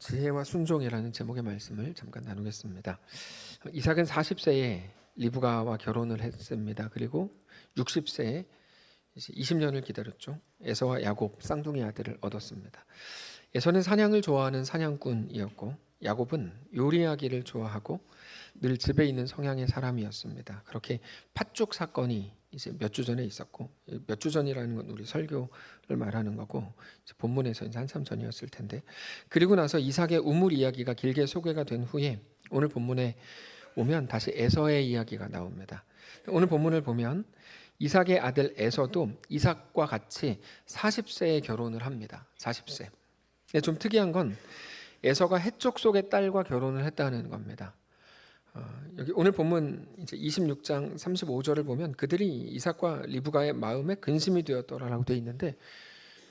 지혜와 순종이라는 제목의 말씀을 잠깐 나누겠습니다. 이삭은 40세에 리브가와 결혼을 했습니다. 그리고 60세에 20년을 기다렸죠. 에서와 야곱 쌍둥이 아들을 얻었습니다. 에서는 사냥을 좋아하는 사냥꾼이었고 야곱은 요리하기를 좋아하고 늘 집에 있는 성향의 사람이었습니다. 그렇게 팥죽 사건이 이제 몇 주 전에 있었고, 몇 주 전이라는 건 우리 설교를 말하는 거고 본문에서 이제 한참 전이었을 텐데, 그리고 나서 이삭의 우물 이야기가 길게 소개가 된 후에 오늘 본문에 오면 다시 에서의 이야기가 나옵니다. 오늘 본문을 보면 이삭의 아들 에서도 이삭과 같이 40세에 결혼을 합니다. 40세. 근데 좀 특이한 건 에서가 헷족 속의 딸과 결혼을 했다는 겁니다. 여기 오늘 본문 이제 26장 35절을 보면 그들이 이삭과 리브가의 마음에 근심이 되었더라라고 되어 있는데,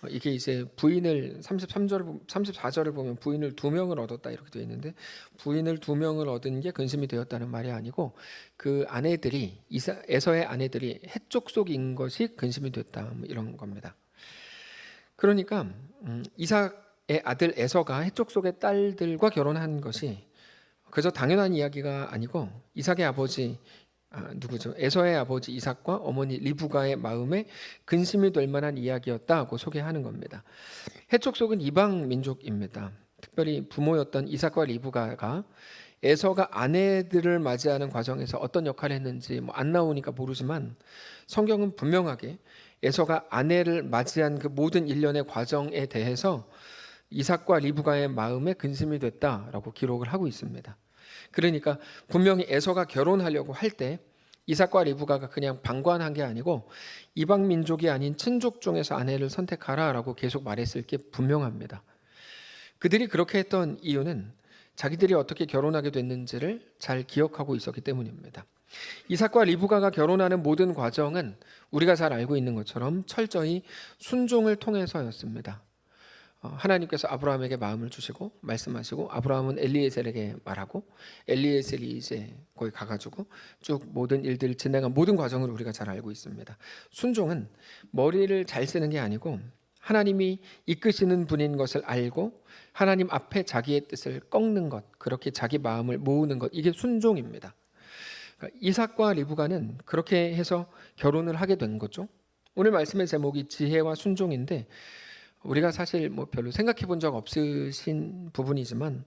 이게 이제 부인을 34절을 보면 부인을 2명을 얻었다 이렇게 되어 있는데, 부인을 2명을 얻은 게 근심이 되었다는 말이 아니고 그 아내들이 에서의 아내들이 헷족 속인 것이 근심이 됐다 뭐 이런 겁니다. 그러니까 이삭의 아들 에서가 헷족 속의 딸들과 결혼한 것이 그저 당연한 이야기가 아니고 이삭의 아버지 누구죠? 에서의 아버지 이삭과 어머니 리브가의 마음에 근심이 될 만한 이야기였다고 소개하는 겁니다. 헷족 속은 이방 민족입니다. 특별히 부모였던 이삭과 리브가가 에서가 아내들을 맞이하는 과정에서 어떤 역할을 했는지 안 나오니까 모르지만 성경은 분명하게 에서가 아내를 맞이한 그 모든 일련의 과정에 대해서 이삭과 리브가의 마음에 근심이 됐다라고 기록을 하고 있습니다. 그러니까 분명히 에서가 결혼하려고 할 때 이삭과 리브가가 그냥 방관한 게 아니고 이방 민족이 아닌 친족 중에서 아내를 선택하라라고 계속 말했을 게 분명합니다. 그들이 그렇게 했던 이유는 자기들이 어떻게 결혼하게 됐는지를 잘 기억하고 있었기 때문입니다. 이삭과 리브가가 결혼하는 모든 과정은 우리가 잘 알고 있는 것처럼 철저히 순종을 통해서였습니다. 하나님께서 아브라함에게 마음을 주시고 말씀하시고 아브라함은 엘리에셀에게 말하고 엘리에셀이 이제 거기 가가지고 쭉 모든 일들을 진행한 모든 과정을 우리가 잘 알고 있습니다. 순종은 머리를 잘 쓰는 게 아니고 하나님이 이끄시는 분인 것을 알고 하나님 앞에 자기의 뜻을 꺾는 것, 그렇게 자기 마음을 모으는 것, 이게 순종입니다. 그러니까 이삭과 리브가는 그렇게 해서 결혼을 하게 된 거죠. 오늘 말씀의 제목이 지혜와 순종인데, 우리가 사실 별로 생각해 본 적 없으신 부분이지만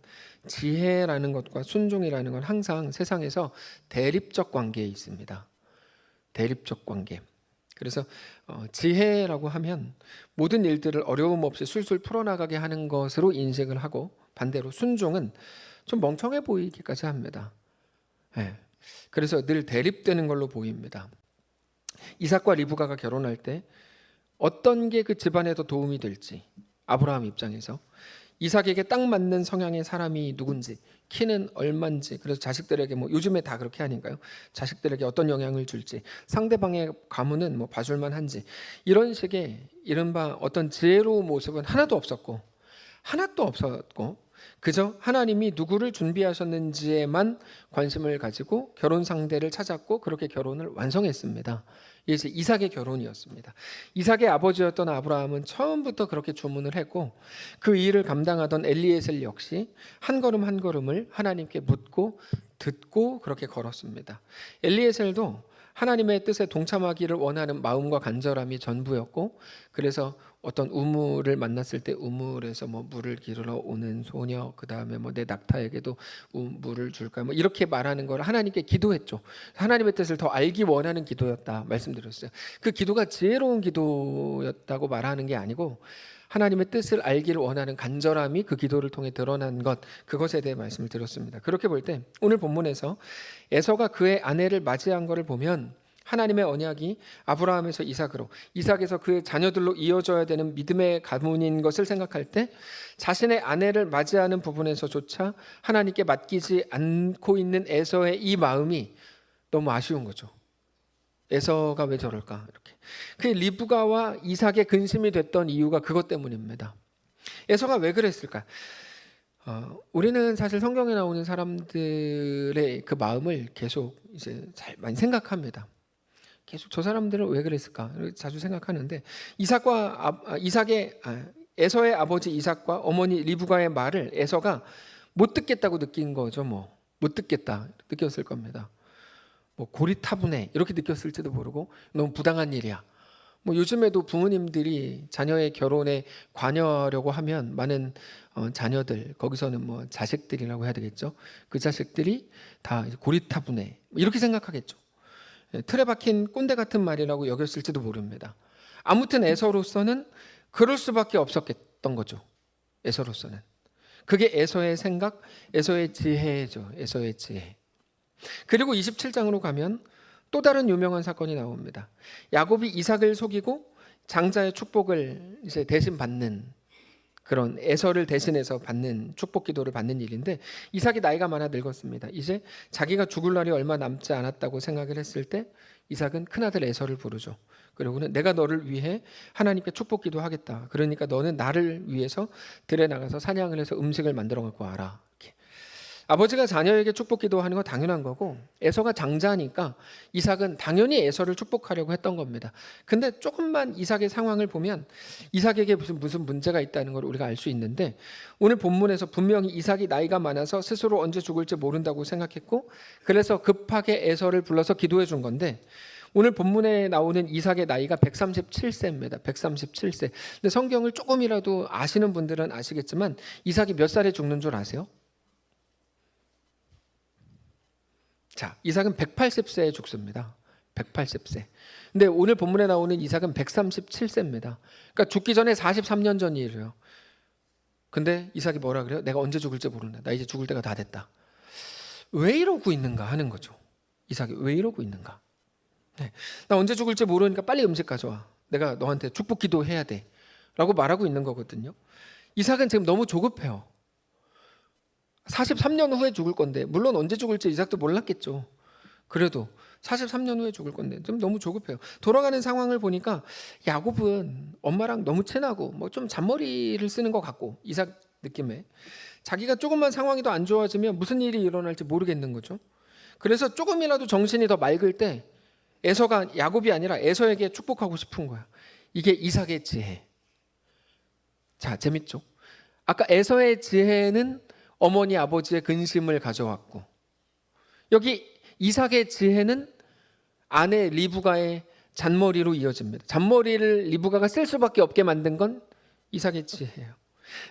지혜라는 것과 순종이라는 건 항상 세상에서 대립적 관계에 있습니다. 대립적 관계. 그래서 지혜라고 하면 모든 일들을 어려움 없이 술술 풀어나가게 하는 것으로 인식을 하고, 반대로 순종은 좀 멍청해 보이기까지 합니다. 그래서 늘 대립되는 걸로 보입니다. 이삭과 리브가가 결혼할 때 어떤 게 그 집안에 더 도움이 될지, 아브라함 입장에서 이삭에게 딱 맞는 성향의 사람이 누군지, 키는 얼만지, 그래서 자식들에게 요즘에 다 그렇게 하니까요, 자식들에게 어떤 영향을 줄지, 상대방의 가문은 봐줄만 한지, 이런 식의 이른바 어떤 지혜로운 모습은 하나도 없었고 그저 하나님이 누구를 준비하셨는지에만 관심을 가지고 결혼 상대를 찾았고 그렇게 결혼을 완성했습니다. 이게 이삭의 결혼이었습니다. 이삭의 아버지였던 아브라함은 처음부터 그렇게 주문을 했고, 그 일을 감당하던 엘리에셀 역시 한 걸음 한 걸음을 하나님께 묻고 듣고 그렇게 걸었습니다. 엘리에셀도 하나님의 뜻에 동참하기를 원하는 마음과 간절함이 전부였고, 그래서 어떤 우물을 만났을 때 우물에서 물을 기르러 오는 소녀, 그 다음에 내 낙타에게도 물을 줄까, 이렇게 말하는 걸 하나님께 기도했죠. 하나님의 뜻을 더 알기 원하는 기도였다 말씀드렸어요. 그 기도가 지혜로운 기도였다고 말하는 게 아니고 하나님의 뜻을 알기를 원하는 간절함이 그 기도를 통해 드러난 것, 그것에 대해 말씀을 드렸습니다. 그렇게 볼 때 오늘 본문에서 에서가 그의 아내를 맞이한 것을 보면 하나님의 언약이 아브라함에서 이삭으로, 이삭에서 그의 자녀들로 이어져야 되는 믿음의 가문인 것을 생각할 때 자신의 아내를 맞이하는 부분에서조차 하나님께 맡기지 않고 있는 에서의 이 마음이 너무 아쉬운 거죠. 에서가 왜 저럴까? 이렇게. 그 리브가와 이삭의 근심이 됐던 이유가 그것 때문입니다. 에서가 왜 그랬을까? 우리는 사실 성경에 나오는 사람들의 그 마음을 계속 이제 잘 많이 생각합니다. 계속 저 사람들은 왜 그랬을까? 자주 생각하는데 이삭의 에서의 아버지 이삭과 어머니 리브가의 말을 에서가 못 듣겠다고 느낀 거죠. 못 듣겠다 느꼈을 겁니다. 고리타분해 이렇게 느꼈을지도 모르고 너무 부당한 일이야. 요즘에도 부모님들이 자녀의 결혼에 관여하려고 하면 많은 자녀들, 거기서는 자식들이라고 해야 되겠죠. 그 자식들이 다 고리타분해 이렇게 생각하겠죠. 틀에 박힌 꼰대 같은 말이라고 여겼을지도 모릅니다. 아무튼 에서로서는 그럴 수밖에 없었던 거죠. 에서로서는. 그게 에서의 생각, 에서의 지혜죠. 에서의 지혜. 그리고 27장으로 가면 또 다른 유명한 사건이 나옵니다. 야곱이 이삭을 속이고 장자의 축복을 이제 대신 받는, 그런 에서를 대신해서 받는 축복 기도를 받는 일인데, 이삭이 나이가 많아 늙었습니다. 이제 자기가 죽을 날이 얼마 남지 않았다고 생각을 했을 때 이삭은 큰아들 에서를 부르죠. 그리고는 내가 너를 위해 하나님께 축복 기도하겠다. 그러니까 너는 나를 위해서 들에 나가서 사냥을 해서 음식을 만들어 갖고 와라. 이렇게. 아버지가 자녀에게 축복 기도하는 건 당연한 거고, 에서가 장자니까 이삭은 당연히 에서를 축복하려고 했던 겁니다. 근데 조금만 이삭의 상황을 보면 이삭에게 무슨 문제가 있다는 걸 우리가 알 수 있는데, 오늘 본문에서 분명히 이삭이 나이가 많아서 스스로 언제 죽을지 모른다고 생각했고, 그래서 급하게 에서를 불러서 기도해 준 건데, 오늘 본문에 나오는 이삭의 나이가 137세입니다. 137세. 근데 성경을 조금이라도 아시는 분들은 아시겠지만 이삭이 몇 살에 죽는 줄 아세요? 자, 이삭은 180세에 죽습니다. 180세. 근데 오늘 본문에 나오는 이삭은 137세입니다. 그러니까 죽기 전에 43년 전 일이에요. 근데 이삭이 뭐라 그래요? 내가 언제 죽을지 모른다. 나 이제 죽을 때가 다 됐다. 왜 이러고 있는가 하는 거죠. 이삭이 왜 이러고 있는가? 네. 나 언제 죽을지 모르니까 빨리 음식 가져와. 내가 너한테 축복 기도해야 돼. 라고 말하고 있는 거거든요. 이삭은 지금 너무 조급해요. 43년 후에 죽을 건데, 물론 언제 죽을지 이삭도 몰랐겠죠. 그래도 43년 후에 죽을 건데 좀 너무 조급해요. 돌아가는 상황을 보니까 야곱은 엄마랑 너무 친하고 좀 잔머리를 쓰는 것 같고, 이삭 느낌에 자기가 조금만 상황이 더 안 좋아지면 무슨 일이 일어날지 모르겠는 거죠. 그래서 조금이라도 정신이 더 맑을 때 에서가 야곱이 아니라 에서에게 축복하고 싶은 거야. 이게 이삭의 지혜. 자, 재밌죠? 아까 에서의 지혜는 어머니 아버지의 근심을 가져왔고, 여기 이삭의 지혜는 아내 리브가의 잔머리로 이어집니다. 잔머리를 리브가가 쓸 수밖에 없게 만든 건 이삭의 지혜예요.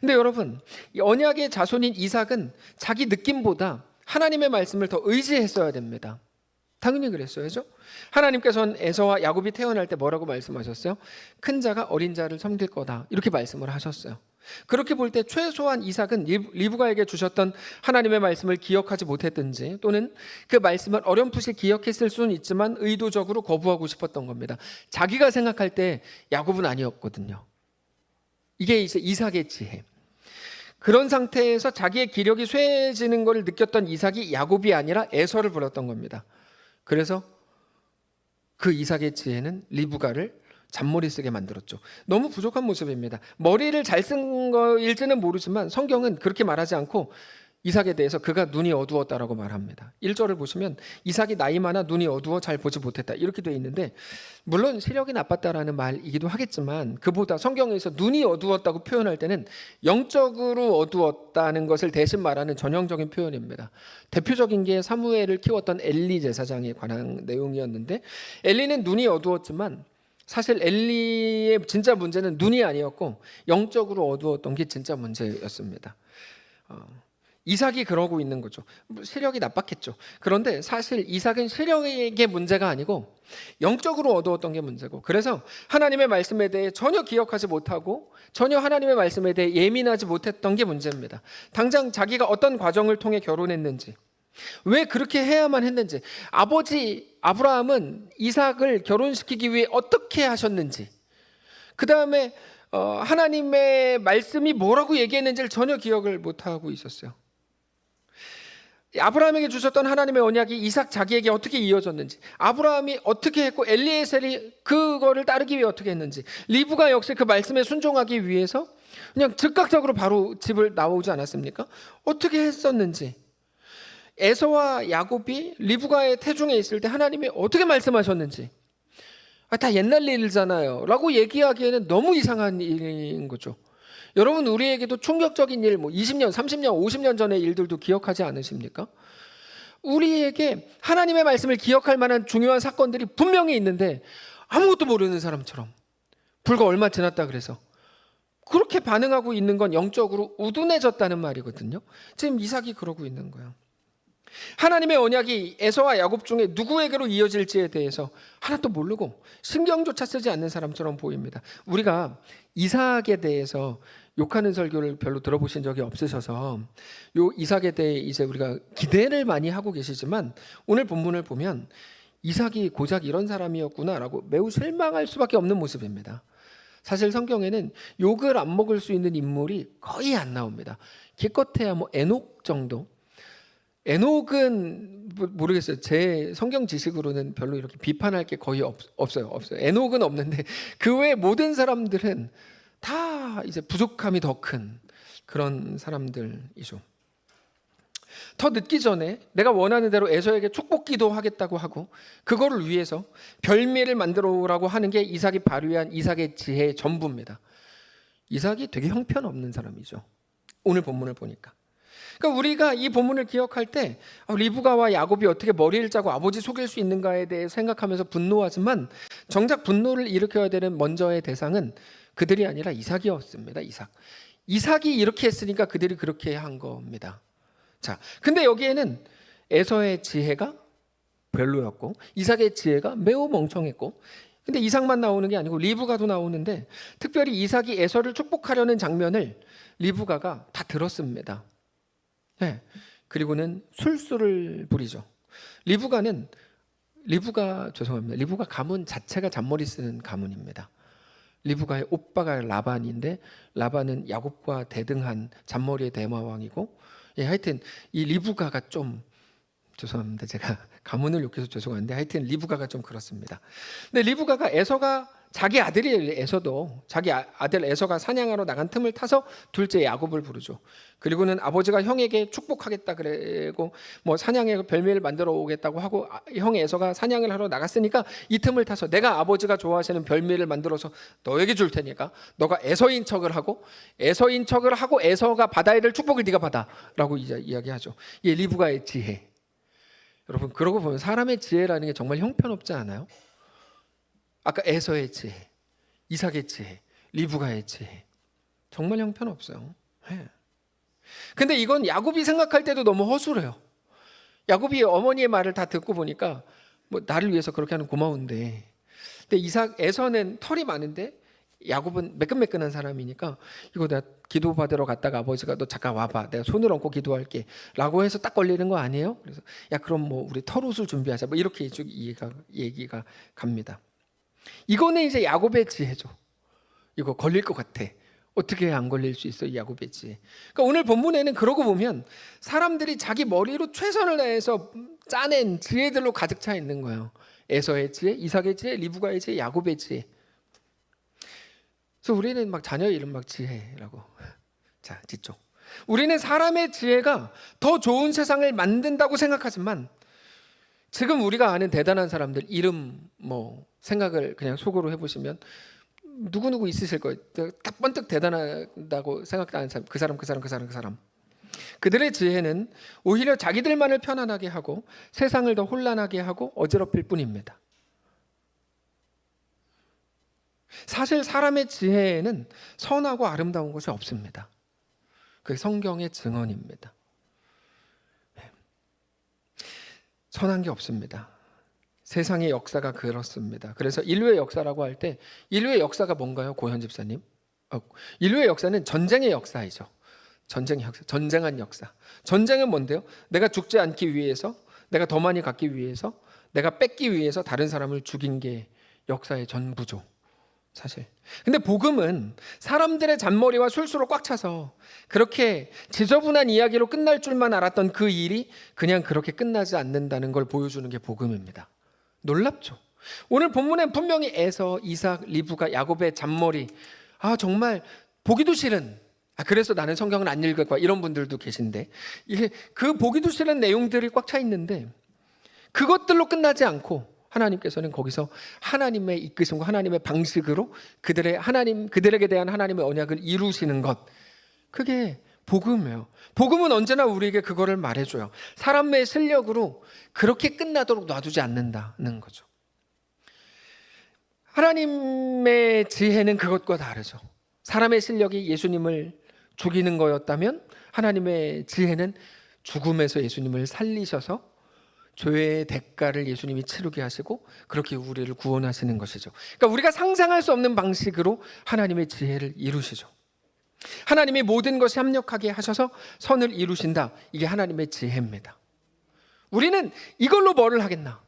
근데 여러분, 이 언약의 자손인 이삭은 자기 느낌보다 하나님의 말씀을 더 의지했어야 됩니다. 당연히 그랬어야죠. 하나님께서는 에서와 야곱이 태어날 때 뭐라고 말씀하셨어요? 큰 자가 어린 자를 섬길 거다, 이렇게 말씀을 하셨어요. 그렇게 볼 때 최소한 이삭은 리브가에게 주셨던 하나님의 말씀을 기억하지 못했든지, 또는 그 말씀을 어렴풋이 기억했을 수는 있지만 의도적으로 거부하고 싶었던 겁니다. 자기가 생각할 때 야곱은 아니었거든요. 이게 이제 이삭의 지혜. 그런 상태에서 자기의 기력이 쇠해지는 것을 느꼈던 이삭이 야곱이 아니라 에서를 불렀던 겁니다. 그래서 그 이삭의 지혜는 리브가를 잔머리 쓰게 만들었죠. 너무 부족한 모습입니다. 머리를 잘 쓴 거일지는 모르지만 성경은 그렇게 말하지 않고 이삭에 대해서 그가 눈이 어두웠다라고 말합니다. 1절을 보시면 이삭이 나이 많아 눈이 어두워 잘 보지 못했다, 이렇게 되어 있는데, 물론 시력이 나빴다라는 말이기도 하겠지만 그보다 성경에서 눈이 어두웠다고 표현할 때는 영적으로 어두웠다는 것을 대신 말하는 전형적인 표현입니다. 대표적인 게 사무엘을 키웠던 엘리 제사장에 관한 내용이었는데, 엘리는 눈이 어두웠지만 사실 엘리의 진짜 문제는 눈이 아니었고 영적으로 어두웠던 게 진짜 문제였습니다. 이삭이 그러고 있는 거죠. 시력이 나빴겠죠. 그런데 사실 이삭은 시력의 문제가 아니고 영적으로 어두웠던 게 문제고, 그래서 하나님의 말씀에 대해 전혀 기억하지 못하고 전혀 하나님의 말씀에 대해 예민하지 못했던 게 문제입니다. 당장 자기가 어떤 과정을 통해 결혼했는지, 왜 그렇게 해야만 했는지, 아버지 아브라함은 이삭을 결혼시키기 위해 어떻게 하셨는지, 그 다음에 하나님의 말씀이 뭐라고 얘기했는지를 전혀 기억을 못하고 있었어요. 아브라함에게 주셨던 하나님의 언약이 이삭 자기에게 어떻게 이어졌는지, 아브라함이 어떻게 했고 엘리에셀이 그거를 따르기 위해 어떻게 했는지, 리브가 역시 그 말씀에 순종하기 위해서 그냥 즉각적으로 바로 집을 나오지 않았습니까? 어떻게 했었는지, 에서와 야곱이 리브가의 태중에 있을 때 하나님이 어떻게 말씀하셨는지, 다 옛날 일이잖아요 라고 얘기하기에는 너무 이상한 일인 거죠. 여러분 우리에게도 충격적인 일, 뭐 20년, 30년, 50년 전의 일들도 기억하지 않으십니까? 우리에게 하나님의 말씀을 기억할 만한 중요한 사건들이 분명히 있는데 아무것도 모르는 사람처럼 불과 얼마 지났다 그래서 그렇게 반응하고 있는 건 영적으로 우둔해졌다는 말이거든요. 지금 이삭이 그러고 있는 거예요. 하나님의 언약이 에서와 야곱 중에 누구에게로 이어질지에 대해서 하나도 모르고 신경조차 쓰지 않는 사람처럼 보입니다. 우리가 이삭에 대해서 욕하는 설교를 별로 들어보신 적이 없으셔서 요 이삭에 대해 이제 우리가 기대를 많이 하고 계시지만 오늘 본문을 보면 이삭이 고작 이런 사람이었구나라고 매우 실망할 수밖에 없는 모습입니다. 사실 성경에는 욕을 안 먹을 수 있는 인물이 거의 안 나옵니다. 기껏해야 뭐 에녹 정도. 에녹은 모르겠어요. 제 성경 지식으로는 별로 이렇게 비판할 게 거의 없어요. 에녹은 없는데 그 외 모든 사람들은 다 이제 부족함이 더 큰 그런 사람들이죠. 더 늦기 전에 내가 원하는 대로 에서에게 축복 기도하겠다고 하고 그거를 위해서 별미를 만들어 오라고 하는 게 이삭이 발휘한 이삭의 지혜의 전부입니다. 이삭이 되게 형편없는 사람이죠. 오늘 본문을 보니까. 그러니까 우리가 이 본문을 기억할 때 리브가와 야곱이 어떻게 머리를 짜고 아버지 속일 수 있는가에 대해 생각하면서 분노하지만 정작 분노를 일으켜야 되는 먼저의 대상은 그들이 아니라 이삭이었습니다. 이삭이 이렇게 했으니까 그들이 그렇게 한 겁니다. 자, 근데 여기에는 에서의 지혜가 별로였고 이삭의 지혜가 매우 멍청했고, 근데 이삭만 나오는 게 아니고 리브가도 나오는데 특별히 이삭이 에서를 축복하려는 장면을 리브가가 다 들었습니다. 네. 그리고는 술수를 부리죠. 리브가 가문 자체가 잔머리 쓰는 가문입니다. 리브가의 오빠가 라반인데 라반은 야곱과 대등한 잔머리의 대마왕이고, 하여튼 이 리브가가 좀 죄송합니다. 제가 가문을 욕해서 죄송한데 하여튼 리브가가 좀 그렇습니다. 근데 리브가가 에서가 자기 아들이 에서도 자기 아들 에서가 사냥하러 나간 틈을 타서 둘째 야곱을 부르죠. 그리고는 아버지가 형에게 축복하겠다 그러고 뭐 사냥에 별미를 만들어 오겠다고 하고 형 에서가 사냥을 하러 나갔으니까 이 틈을 타서 내가 아버지가 좋아하시는 별미를 만들어서 너에게 줄 테니까 너가 에서인 척을 하고 에서가 받아야 될 축복을 네가 받아라고 이야기하죠. 이게 리브가의 지혜. 여러분 그러고 보면 사람의 지혜라는 게 정말 형편없지 않아요? 아까 에서의 지혜, 이삭의 지혜, 리브가의 지혜 정말 형편없어요. 근데 이건 야곱이 생각할 때도 너무 허술해요. 야곱이 어머니의 말을 다 듣고 보니까 뭐 나를 위해서 그렇게 하는 고마운데, 근데 에서는 털이 많은데 야곱은 매끈매끈한 사람이니까 이거 내가 기도 받으러 갔다가 아버지가 너 잠깐 와봐, 내가 손을 얹고 기도할게 라고 해서 딱 걸리는 거 아니에요? 그래서 야 그럼 뭐 우리 털옷을 준비하자 뭐 이렇게 쭉 얘기가 갑니다. 이거는 이제 야곱의 지혜죠. 이거 걸릴 것 같아. 어떻게 안 걸릴 수 있어? 이 야곱의 지혜. 그러니까 오늘 본문에는 그러고 보면 사람들이 자기 머리로 최선을 다해서 짜낸 지혜들로 가득 차 있는 거예요. 에서의 지혜, 이삭의 지혜, 리브가의 지혜, 야곱의 지혜. 그래서 우리는 막 자녀 이름 막 지혜라고. 자, 뒤쪽. 우리는 사람의 지혜가 더 좋은 세상을 만든다고 생각하지만 지금 우리가 아는 대단한 사람들 이름 뭐 생각을 그냥 속으로 해보시면 누구누구 있으실 거예요. 딱 번뜩 대단하다고 생각하는 사람, 그 사람. 그들의 지혜는 오히려 자기들만을 편안하게 하고 세상을 더 혼란하게 하고 어지럽힐 뿐입니다. 사실 사람의 지혜에는 선하고 아름다운 것이 없습니다. 그게 성경의 증언입니다. 선한 게 없습니다. 세상의 역사가 그렇습니다. 그래서 인류의 역사라고 할 때 인류의 역사가 뭔가요? 고현 집사님? 인류의 역사는 전쟁의 역사이죠. 전쟁한 역사. 전쟁은 뭔데요? 내가 죽지 않기 위해서, 내가 더 많이 갖기 위해서, 내가 뺏기 위해서 다른 사람을 죽인 게 역사의 전부죠. 사실. 근데 복음은 사람들의 잔머리와 술수로 꽉 차서 그렇게 지저분한 이야기로 끝날 줄만 알았던 그 일이 그냥 그렇게 끝나지 않는다는 걸 보여주는 게 복음입니다. 놀랍죠? 오늘 본문엔 분명히 에서, 이삭, 리브가, 야곱의 잔머리, 정말 보기도 싫은, 그래서 나는 성경을 안 읽을 거야 이런 분들도 계신데, 이게 그 보기도 싫은 내용들이 꽉 차 있는데 그것들로 끝나지 않고 하나님께서는 거기서 하나님의 이끄심과 하나님의 방식으로 그들에게 대한 하나님의 언약을 이루시는 것, 그게 복음이에요. 복음은 언제나 우리에게 그거를 말해줘요. 사람의 실력으로 그렇게 끝나도록 놔두지 않는다는 거죠. 하나님의 지혜는 그것과 다르죠. 사람의 실력이 예수님을 죽이는 거였다면 하나님의 지혜는 죽음에서 예수님을 살리셔서 죄의 대가를 예수님이 치르게 하시고 그렇게 우리를 구원하시는 것이죠. 그러니까 우리가 상상할 수 없는 방식으로 하나님의 지혜를 이루시죠. 하나님이 모든 것이 합력하게 하셔서 선을 이루신다. 이게 하나님의 지혜입니다. 우리는 이걸로 뭐를 하겠나?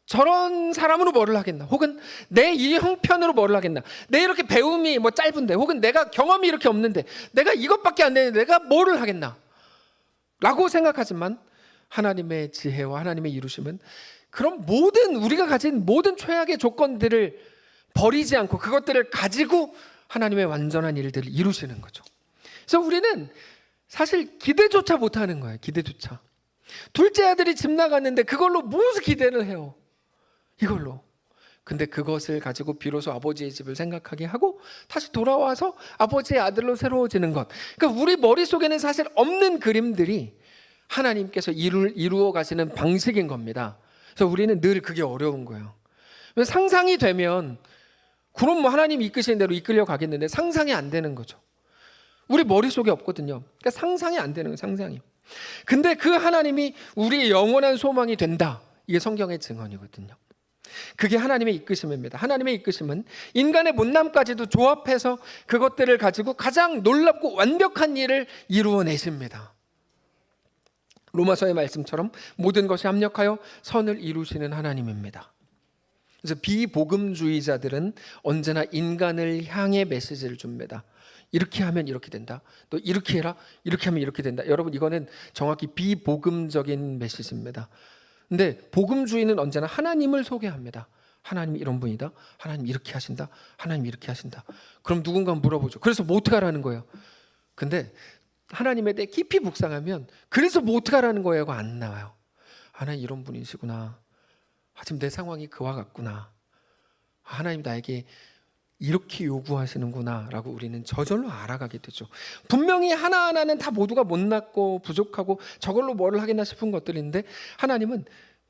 저런 사람으로 뭐를 하겠나? 혹은 내 이 형편으로 뭐를 하겠나? 내 이렇게 배움이 뭐 짧은데, 혹은 내가 경험이 이렇게 없는데, 내가 이것밖에 안 되는데 내가 뭐를 하겠나? 라고 생각하지만 하나님의 지혜와 하나님의 이루심은 그럼 우리가 가진 모든 최악의 조건들을 버리지 않고 그것들을 가지고 하나님의 완전한 일들을 이루시는 거죠. 그래서 우리는 사실 기대조차 못하는 거예요. 기대조차. 둘째 아들이 집 나갔는데 그걸로 무슨 기대를 해요? 이걸로. 근데 그것을 가지고 비로소 아버지의 집을 생각하게 하고 다시 돌아와서 아버지의 아들로 새로워지는 것. 그러니까 우리 머릿속에는 사실 없는 그림들이 하나님께서 이루어 가시는 방식인 겁니다. 그래서 우리는 늘 그게 어려운 거예요. 상상이 되면 그럼 뭐 하나님이 이끄시는 대로 이끌려 가겠는데 상상이 안 되는 거죠. 우리 머릿속에 없거든요. 그러니까 상상이 안 되는 거예요. 상상이. 근데 그 하나님이 우리의 영원한 소망이 된다. 이게 성경의 증언이거든요. 그게 하나님의 이끄심입니다. 하나님의 이끄심은 인간의 못남까지도 조합해서 그것들을 가지고 가장 놀랍고 완벽한 일을 이루어내십니다. 로마서의 말씀처럼 모든 것이 합력하여 선을 이루시는 하나님입니다. 그래서 비복음주의자들은 언제나 인간을 향해 메시지를 줍니다. 이렇게 하면 이렇게 된다. 또 이렇게 해라. 이렇게 하면 이렇게 된다. 여러분, 이거는 정확히 비복음적인 메시지입니다. 근데 복음주의는 언제나 하나님을 소개합니다. 하나님 이런 분이다. 하나님 이렇게 하신다. 하나님 이렇게 하신다. 그럼 누군가 물어보죠. 그래서 뭐 어떻게 하라는 거예요? 근데 하나님에 대해 깊이 묵상하면 그래서 뭐 어떻게 하라는 거예요가 안 나와요. 하나님 이런 분이시구나. 지금 내 상황이 그와 같구나. 하나님 나에게 이렇게 요구하시는구나 라고 우리는 저절로 알아가게 되죠. 분명히 하나하나는 다 모두가 못났고 부족하고 저걸로 뭐를 하겠나 싶은 것들인데 하나님은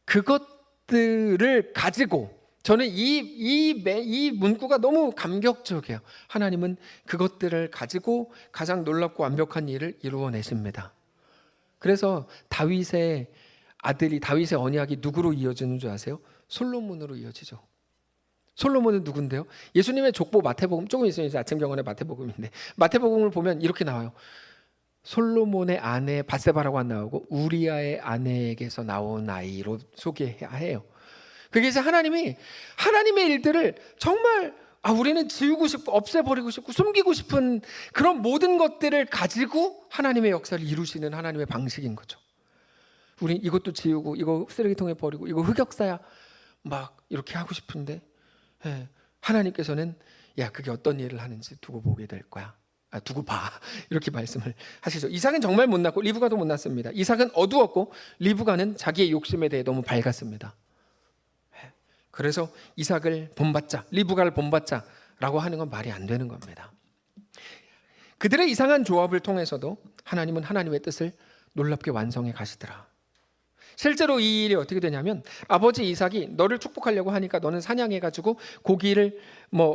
그것들을 가지고, 저는 이 문구가 너무 감격적이에요. 하나님은 그것들을 가지고 가장 놀랍고 완벽한 일을 이루어내십니다. 그래서 다윗의 언약이 누구로 이어지는 줄 아세요? 솔로몬으로 이어지죠. 솔로몬은 누군데요? 예수님의 족보 마태복음, 조금 있으면 이제 아침 경건의 마태복음인데 마태복음을 보면 이렇게 나와요. 솔로몬의 아내 밧세바라고 안 나오고 우리아의 아내에게서 나온 아이로 소개해요. 그게 이제 하나님의 일들을 정말 우리는 지우고 싶고 없애버리고 싶고 숨기고 싶은 그런 모든 것들을 가지고 하나님의 역사를 이루시는 하나님의 방식인 거죠. 우리 이것도 지우고 이거 쓰레기통에 버리고 이거 흑역사야 막 이렇게 하고 싶은데 하나님께서는 그게 어떤 일을 하는지 두고 보게 될 거야. 두고 봐. 이렇게 말씀을 하시죠. 이삭은 정말 못났고 리브가도 못났습니다. 이삭은 어두웠고 리브가는 자기의 욕심에 대해 너무 밝았습니다. 그래서 이삭을 본받자, 리브가를 본받자 라고 하는 건 말이 안 되는 겁니다. 그들의 이상한 조합을 통해서도 하나님은 하나님의 뜻을 놀랍게 완성해 가시더라. 실제로 이 일이 어떻게 되냐면 아버지 이삭이 너를 축복하려고 하니까 너는 사냥해가지고 고기를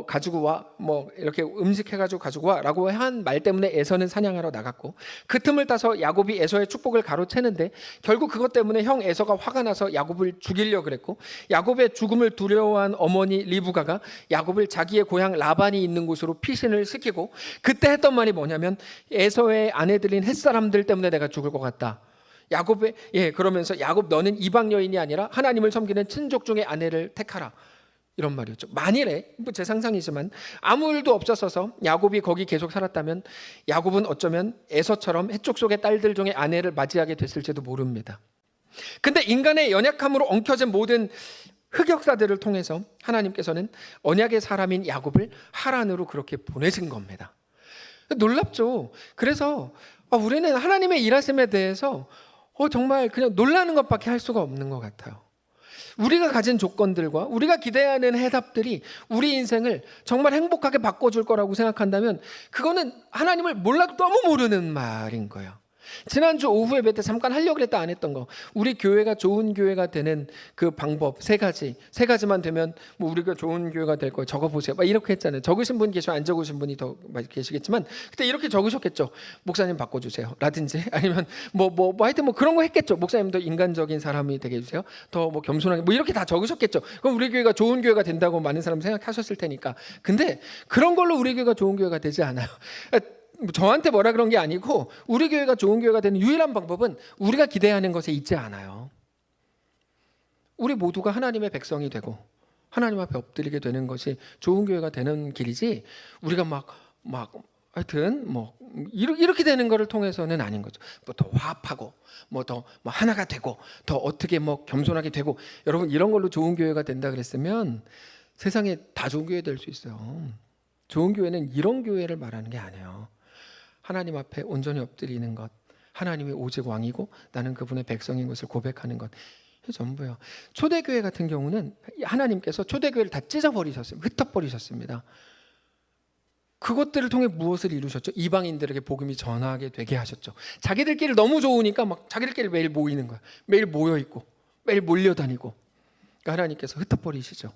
가지고 와, 이렇게 음식해가지고 가지고 와라고 한 말 때문에 에서는 사냥하러 나갔고 그 틈을 따서 야곱이 에서의 축복을 가로채는데 결국 그것 때문에 형 에서가 화가 나서 야곱을 죽이려고 그랬고 야곱의 죽음을 두려워한 어머니 리브가가 야곱을 자기의 고향 라반이 있는 곳으로 피신을 시키고 그때 했던 말이 뭐냐면 에서의 아내들인 햇사람들 때문에 내가 죽을 것 같다. 그러면서 야곱 너는 이방 여인이 아니라 하나님을 섬기는 친족 중의 아내를 택하라. 이런 말이었죠. 만일에 제 상상이지만 아무 일도 없었어서 야곱이 거기 계속 살았다면 야곱은 어쩌면 에서처럼 해쪽 속의 딸들 중에 아내를 맞이하게 됐을지도 모릅니다. 근데 인간의 연약함으로 엉켜진 모든 흑역사들을 통해서 하나님께서는 언약의 사람인 야곱을 하란으로 그렇게 보내신 겁니다. 놀랍죠. 그래서 우리는 하나님의 일하심에 대해서 정말 그냥 놀라는 것밖에 할 수가 없는 것 같아요. 우리가 가진 조건들과 우리가 기대하는 해답들이 우리 인생을 정말 행복하게 바꿔줄 거라고 생각한다면 그거는 하나님을 몰라도 너무 모르는 말인 거예요. 지난주 오후 예배 때 잠깐 하려고 했다 안 했던 거, 우리 교회가 좋은 교회가 되는 그 방법 세 가지만 되면 뭐 우리가 좋은 교회가 될 거예요. 적어보세요. 막 이렇게 했잖아요. 적으신 분 계시고 안 적으신 분이 더 계시겠지만 그때 이렇게 적으셨겠죠. 목사님 바꿔주세요 라든지 아니면 뭐 하여튼 뭐 그런 거 했겠죠. 목사님 더 인간적인 사람이 되게 해주세요. 더 뭐 겸손하게 뭐 이렇게 다 적으셨겠죠. 그럼 우리 교회가 좋은 교회가 된다고 많은 사람 생각하셨을 테니까. 근데 그런 걸로 우리 교회가 좋은 교회가 되지 않아요. 저한테 뭐라 그런 게 아니고 우리 교회가 좋은 교회가 되는 유일한 방법은 우리가 기대하는 것에 있지 않아요. 우리 모두가 하나님의 백성이 되고 하나님 앞에 엎드리게 되는 것이 좋은 교회가 되는 길이지, 우리가 막 하여튼 뭐 이렇게 되는 것을 통해서는 아닌 거죠. 뭐 더 화합하고 뭐 더 뭐 하나가 되고 더 어떻게 뭐 겸손하게 되고, 여러분 이런 걸로 좋은 교회가 된다 그랬으면 세상에 다 좋은 교회 될 수 있어요. 좋은 교회는 이런 교회를 말하는 게 아니에요. 하나님 앞에 온전히 엎드리는 것, 하나님이 오직 왕이고 나는 그분의 백성인 것을 고백하는 것, 이게 전부예요. 초대교회 같은 경우는 하나님께서 초대교회를 다 찢어버리셨습니다. 흩어버리셨습니다. 그것들을 통해 무엇을 이루셨죠? 이방인들에게 복음이 전하게 되게 하셨죠. 자기들끼리 너무 좋으니까 막 자기들끼리 매일 모이는 거야. 매일 모여있고 매일 몰려다니고. 그러니까 하나님께서 흩어버리시죠.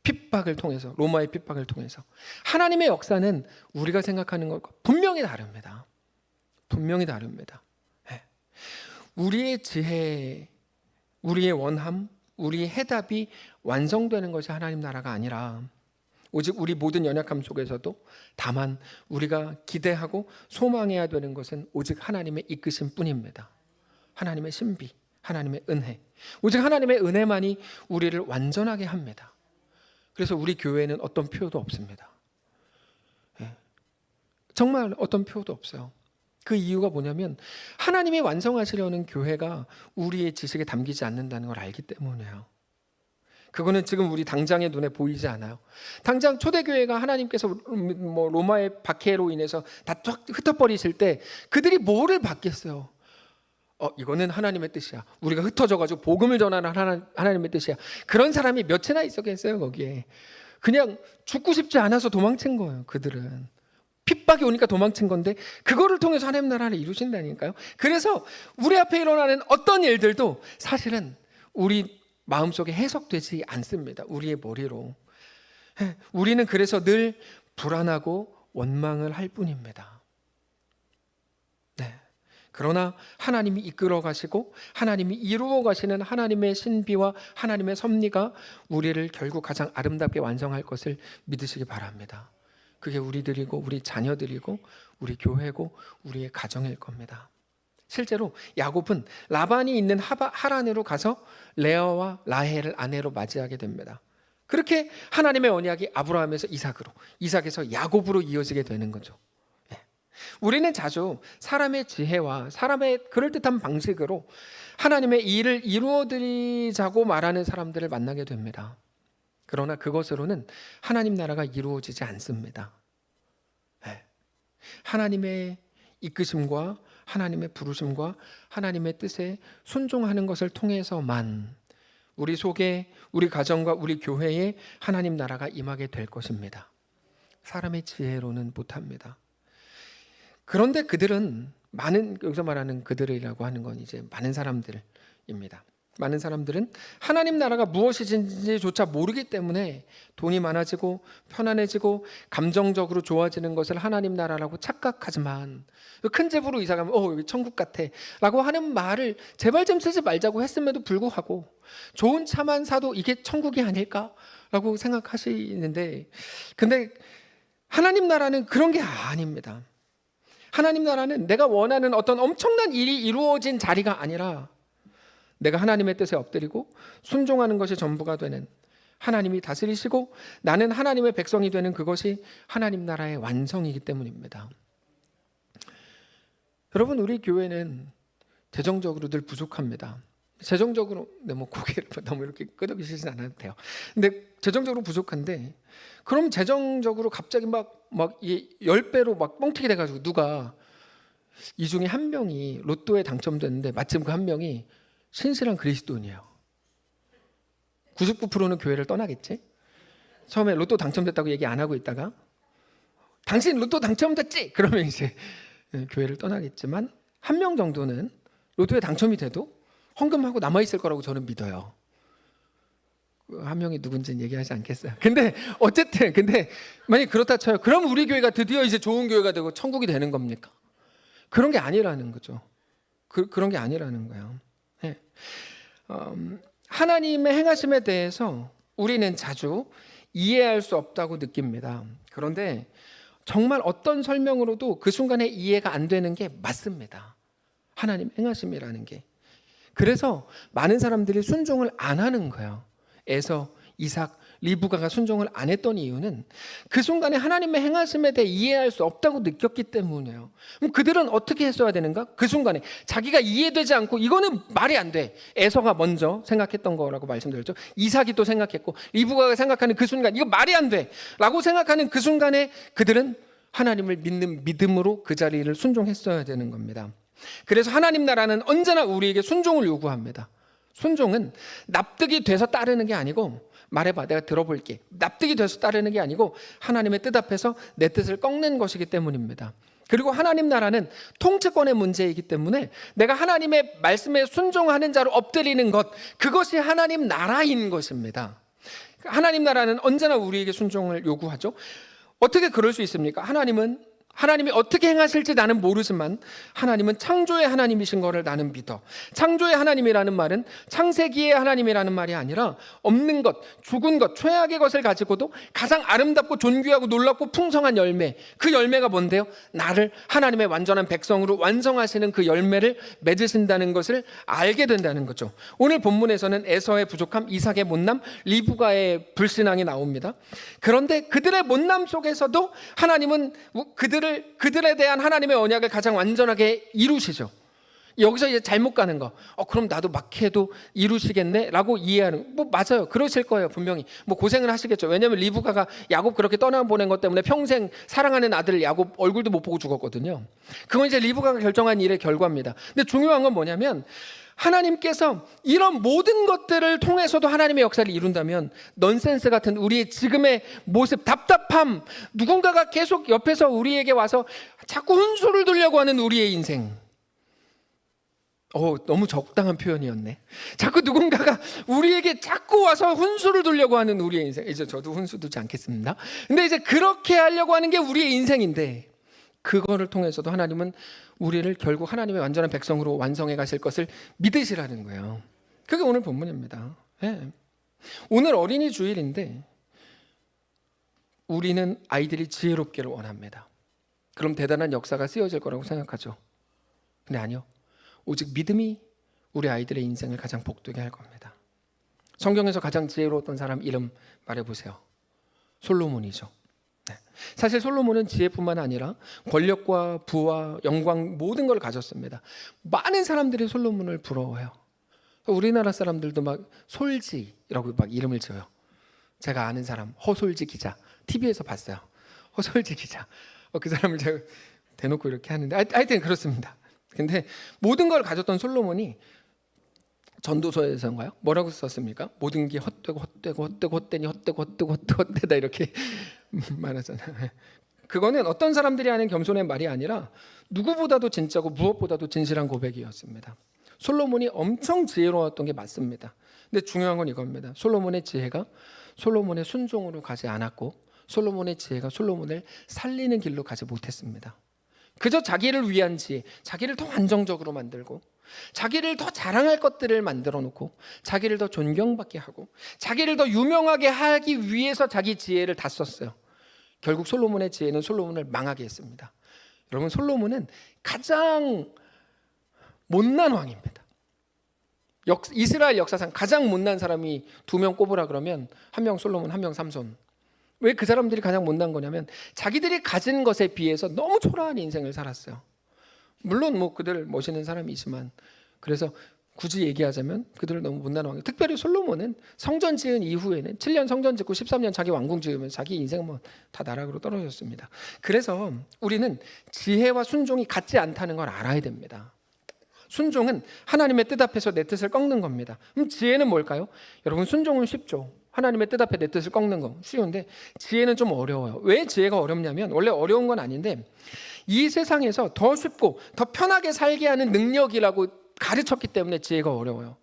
핍박을 통해서, 로마의 핍박을 통해서. 하나님의 역사는 우리가 생각하는 것과 분명히 다릅니다. 분명히 다릅니다. 네. 우리의 지혜, 우리의 원함, 우리의 해답이 완성되는 것이 하나님 나라가 아니라 오직 우리 모든 연약함 속에서도 다만 우리가 기대하고 소망해야 되는 것은 오직 하나님의 이끄심 뿐입니다. 하나님의 신비, 하나님의 은혜, 오직 하나님의 은혜만이 우리를 완전하게 합니다. 그래서 우리 교회는 어떤 표도 없습니다. 정말 어떤 표도 없어요. 그 이유가 뭐냐면 하나님이 완성하시려는 교회가 우리의 지식에 담기지 않는다는 걸 알기 때문이에요. 그거는 지금 우리 당장의 눈에 보이지 않아요. 당장 초대교회가 하나님께서 뭐 로마의 박해로 인해서 다 흩어버리실 때 그들이 뭐를 받겠어요? 이거는 하나님의 뜻이야. 우리가 흩어져가지고 복음을 전하는 하나님의 뜻이야. 그런 사람이 몇이나 있었겠어요 거기에. 그냥 죽고 싶지 않아서 도망친 거예요. 그들은 핍박이 오니까 도망친 건데 그거를 통해서 하나님 나라를 이루신다니까요. 그래서 우리 앞에 일어나는 어떤 일들도 사실은 우리 마음속에 해석되지 않습니다. 우리의 머리로. 우리는 그래서 늘 불안하고 원망을 할 뿐입니다. 네. 그러나 하나님이 이끌어 가시고 하나님이 이루어 가시는 하나님의 신비와 하나님의 섭리가 우리를 결국 가장 아름답게 완성할 것을 믿으시기 바랍니다. 그게 우리들이고 우리 자녀들이고 우리 교회고 우리의 가정일 겁니다. 실제로 야곱은 라반이 있는 하란으로 가서 레아와 라헬을 아내로 맞이하게 됩니다. 그렇게 하나님의 언약이 아브라함에서 이삭으로, 이삭에서 야곱으로 이어지게 되는 거죠. 우리는 자주 사람의 지혜와 사람의 그럴듯한 방식으로 하나님의 일을 이루어드리자고 말하는 사람들을 만나게 됩니다. 그러나 그것으로는 하나님 나라가 이루어지지 않습니다. 하나님의 이끄심과 하나님의 부르심과 하나님의 뜻에 순종하는 것을 통해서만 우리 속에, 우리 가정과 우리 교회에 하나님 나라가 임하게 될 것입니다. 사람의 지혜로는 못합니다. 그런데 그들은 여기서 말하는 그들이라고 하는 건 이제 많은 사람들입니다. 많은 사람들은 하나님 나라가 무엇인지조차 모르기 때문에 돈이 많아지고 편안해지고 감정적으로 좋아지는 것을 하나님 나라라고 착각하지만, 큰 집으로 이사 가면 여기 천국 같아 라고 하는 말을 제발 좀 쓰지 말자고 했음에도 불구하고 좋은 차만 사도 이게 천국이 아닐까라고 생각하시는데, 근데 하나님 나라는 그런 게 아닙니다. 하나님 나라는 내가 원하는 어떤 엄청난 일이 이루어진 자리가 아니라 내가 하나님의 뜻에 엎드리고 순종하는 것이 전부가 되는, 하나님이 다스리시고 나는 하나님의 백성이 되는 그것이 하나님 나라의 완성이기 때문입니다. 여러분, 우리 교회는 재정적으로 늘 부족합니다. 재정적으로 뭐 고개를 너무 이렇게 끄덕이시진 않아도 돼요. 근데 재정적으로 부족한데, 그럼 재정적으로 갑자기 막 10배로 막 뻥튀기 돼가지고 누가 이 중에 한 명이 로또에 당첨됐는데 마침 그 한 명이 신실한 그리스도인이에요. 99%는 교회를 떠나겠지. 처음에 로또 당첨됐다고 얘기 안 하고 있다가 당신 로또 당첨됐지? 그러면 이제 교회를 떠나겠지만 한 명 정도는 로또에 당첨이 돼도 헌금하고 남아있을 거라고 저는 믿어요. 한 명이 누군지는 얘기하지 않겠어요. 근데 어쨌든 만약에 그렇다 쳐요. 그럼 우리 교회가 드디어 이제 좋은 교회가 되고 천국이 되는 겁니까? 그런 게 아니라는 거죠. 그런 게 아니라는 거예요. 네. 하나님의 행하심에 대해서 우리는 자주 이해할 수 없다고 느낍니다. 그런데 정말 어떤 설명으로도 그 순간에 이해가 안 되는 게 맞습니다. 하나님 행하심이라는 게. 그래서 많은 사람들이 순종을 안 하는 거예요. 에서, 이삭, 리브가가 순종을 안 했던 이유는 그 순간에 하나님의 행하심에 대해 이해할 수 없다고 느꼈기 때문이에요. 그럼 그들은 어떻게 했어야 되는가? 그 순간에 자기가 이해되지 않고 이거는 말이 안 돼. 에서가 먼저 생각했던 거라고 말씀드렸죠. 이삭이 또 생각했고 리브가가 생각하는 그 순간 이거 말이 안 돼 라고 생각하는 그 순간에 그들은 하나님을 믿는 믿음으로 그 자리를 순종했어야 되는 겁니다. 그래서 하나님 나라는 언제나 우리에게 순종을 요구합니다. 순종은 납득이 돼서 따르는 게 아니고, 말해봐 내가 들어볼게, 납득이 돼서 따르는 게 아니고 하나님의 뜻 앞에서 내 뜻을 꺾는 것이기 때문입니다. 그리고 하나님 나라는 통치권의 문제이기 때문에 내가 하나님의 말씀에 순종하는 자로 엎드리는 것, 그것이 하나님 나라인 것입니다. 하나님 나라는 언제나 우리에게 순종을 요구하죠. 어떻게 그럴 수 있습니까? 하나님이 어떻게 행하실지 나는 모르지만 하나님은 창조의 하나님이신 것을 나는 믿어. 창조의 하나님이라는 말은 창세기의 하나님이라는 말이 아니라 없는 것, 죽은 것, 최악의 것을 가지고도 가장 아름답고 존귀하고 놀랍고 풍성한 열매, 그 열매가 뭔데요? 나를 하나님의 완전한 백성으로 완성하시는 그 열매를 맺으신다는 것을 알게 된다는 거죠. 오늘 본문에서는 에서의 부족함, 이삭의 못남, 리브가의 불신앙이 나옵니다. 그런데 그들의 못남 속에서도 하나님은 그들에 대한 하나님의 언약을 가장 완전하게 이루시죠. 여기서 이제 잘못 가는 거, 그럼 나도 막 해도 이루시겠네? 라고 이해하는, 맞아요. 그러실 거예요. 분명히. 고생을 하시겠죠. 왜냐하면 리브가가 야곱 그렇게 떠나보낸 것 때문에 평생 사랑하는 아들 야곱 얼굴도 못 보고 죽었거든요. 그건 이제 리브가가 결정한 일의 결과입니다. 근데 중요한 건 뭐냐면, 하나님께서 이런 모든 것들을 통해서도 하나님의 역사를 이룬다면 넌센스 같은 우리의 지금의 모습, 답답함, 누군가가 계속 옆에서 우리에게 와서 자꾸 훈수를 두려고 하는 우리의 인생, 너무 적당한 표현이었네. 자꾸 누군가가 우리에게 자꾸 와서 훈수를 두려고 하는 우리의 인생. 이제 저도 훈수 두지 않겠습니다. 근데 이제 그렇게 하려고 하는 게 우리의 인생인데, 그거를 통해서도 하나님은 우리를 결국 하나님의 완전한 백성으로 완성해 가실 것을 믿으시라는 거예요. 그게 오늘 본문입니다. 네. 오늘 어린이 주일인데 우리는 아이들이 지혜롭기를 원합니다. 그럼 대단한 역사가 쓰여질 거라고 생각하죠. 근데 아니요. 오직 믿음이 우리 아이들의 인생을 가장 복되게 할 겁니다. 성경에서 가장 지혜로웠던 사람 이름 말해보세요. 솔로몬이죠. 네. 사실 솔로몬은 지혜뿐만 아니라 권력과 부와 영광 모든 걸 가졌습니다. 많은 사람들이 솔로몬을 부러워해요. 우리나라 사람들도 막 솔지라고 막 이름을 지어요. 제가 아는 사람 허솔지 기자, TV에서 봤어요. 허솔지 기자. 그 사람을 제가 대놓고 이렇게 하는데 하여튼 그렇습니다. 근데 모든 걸 가졌던 솔로몬이 전도서에서인가요? 뭐라고 썼습니까? 모든 게 헛되고 헛되니 헛되다 이렇게 말하잖아요. 그거는 어떤 사람들이 하는 겸손의 말이 아니라 누구보다도 진짜고 무엇보다도 진실한 고백이었습니다. 솔로몬이 엄청 지혜로웠던 게 맞습니다. 근데 중요한 건 이겁니다. 솔로몬의 지혜가 솔로몬의 순종으로 가지 않았고, 솔로몬의 지혜가 솔로몬을 살리는 길로 가지 못했습니다. 그저 자기를 위한 지혜, 자기를 더 안정적으로 만들고, 자기를 더 자랑할 것들을 만들어 놓고, 자기를 더 존경받게 하고, 자기를 더 유명하게 하기 위해서 자기 지혜를 다 썼어요. 결국 솔로몬의 지혜는 솔로몬을 망하게 했습니다. 여러분, 솔로몬은 가장 못난 왕입니다. 이스라엘 역사상 가장 못난 사람이 2명 꼽으라 그러면 1명 솔로몬, 1명 삼손. 왜 그 사람들이 가장 못난 거냐면 자기들이 가진 것에 비해서 너무 초라한 인생을 살았어요. 물론 그들 모시는 사람이지만, 그래서 굳이 얘기하자면 그들을 너무 못난 왕이에요. 특별히 솔로몬은 성전 지은 이후에는 7년 성전 짓고 13년 자기 왕궁 지으면 자기 인생은 다 나락으로 떨어졌습니다. 그래서 우리는 지혜와 순종이 같지 않다는 걸 알아야 됩니다. 순종은 하나님의 뜻 앞에서 내 뜻을 꺾는 겁니다. 그럼 지혜는 뭘까요? 여러분, 순종은 쉽죠. 하나님의 뜻 앞에 내 뜻을 꺾는 거 쉬운데, 지혜는 좀 어려워요. 왜 지혜가 어렵냐면, 원래 어려운 건 아닌데 이 세상에서 더 쉽고 더 편하게 살게 하는 능력이라고 가르쳤기 때문에 지혜가 어려워요.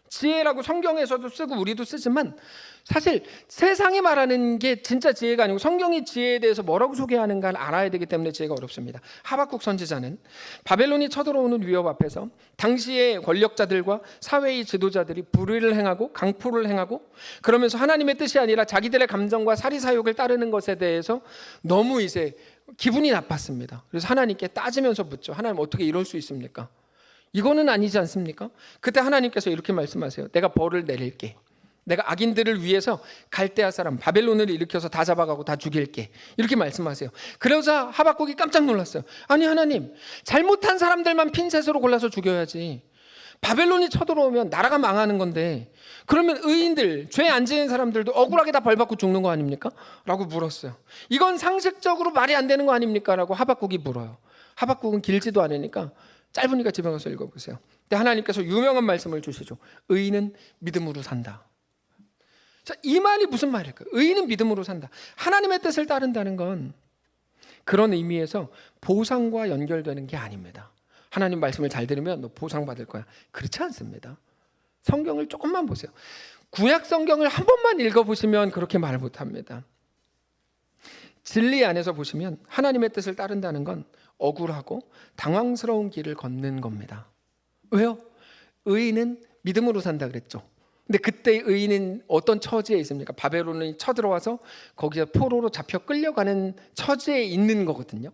지혜라고 성경에서도 쓰고 우리도 쓰지만 사실 세상이 말하는 게 진짜 지혜가 아니고 성경이 지혜에 대해서 뭐라고 소개하는가를 알아야 되기 때문에 지혜가 어렵습니다. 하박국 선지자는 바벨론이 쳐들어오는 위협 앞에서 당시의 권력자들과 사회의 지도자들이 불의를 행하고 강포를 행하고 그러면서 하나님의 뜻이 아니라 자기들의 감정과 사리사욕을 따르는 것에 대해서 너무 이제 기분이 나빴습니다. 그래서 하나님께 따지면서 묻죠. 하나님, 어떻게 이럴 수 있습니까? 이거는 아니지 않습니까? 그때 하나님께서 이렇게 말씀하세요. 내가 벌을 내릴게. 내가 악인들을 위해서 갈대아 사람 바벨론을 일으켜서 다 잡아가고 다 죽일게. 이렇게 말씀하세요. 그러자 하박국이 깜짝 놀랐어요. 아니, 하나님, 잘못한 사람들만 핀셋으로 골라서 죽여야지. 바벨론이 쳐들어오면 나라가 망하는 건데 그러면 의인들, 죄 안 지은 사람들도 억울하게 다 벌받고 죽는 거 아닙니까? 라고 물었어요. 이건 상식적으로 말이 안 되는 거 아닙니까? 라고 하박국이 물어요. 하박국은 길지도 않으니까 짧으니까 집에 가서 읽어보세요. 근데 하나님께서 유명한 말씀을 주시죠. 의인은 믿음으로 산다. 자, 이 말이 무슨 말일까요? 의인은 믿음으로 산다. 하나님의 뜻을 따른다는 건 그런 의미에서 보상과 연결되는 게 아닙니다. 하나님 말씀을 잘 들으면 너 보상받을 거야. 그렇지 않습니다. 성경을 조금만 보세요. 구약 성경을 한 번만 읽어보시면 그렇게 말 못합니다. 진리 안에서 보시면 하나님의 뜻을 따른다는 건 억울하고 당황스러운 길을 걷는 겁니다. 왜요? 의인은 믿음으로 산다 그랬죠. 근데 그때 의인은 어떤 처지에 있습니까? 바벨론이 쳐들어와서 거기서 포로로 잡혀 끌려가는 처지에 있는 거거든요.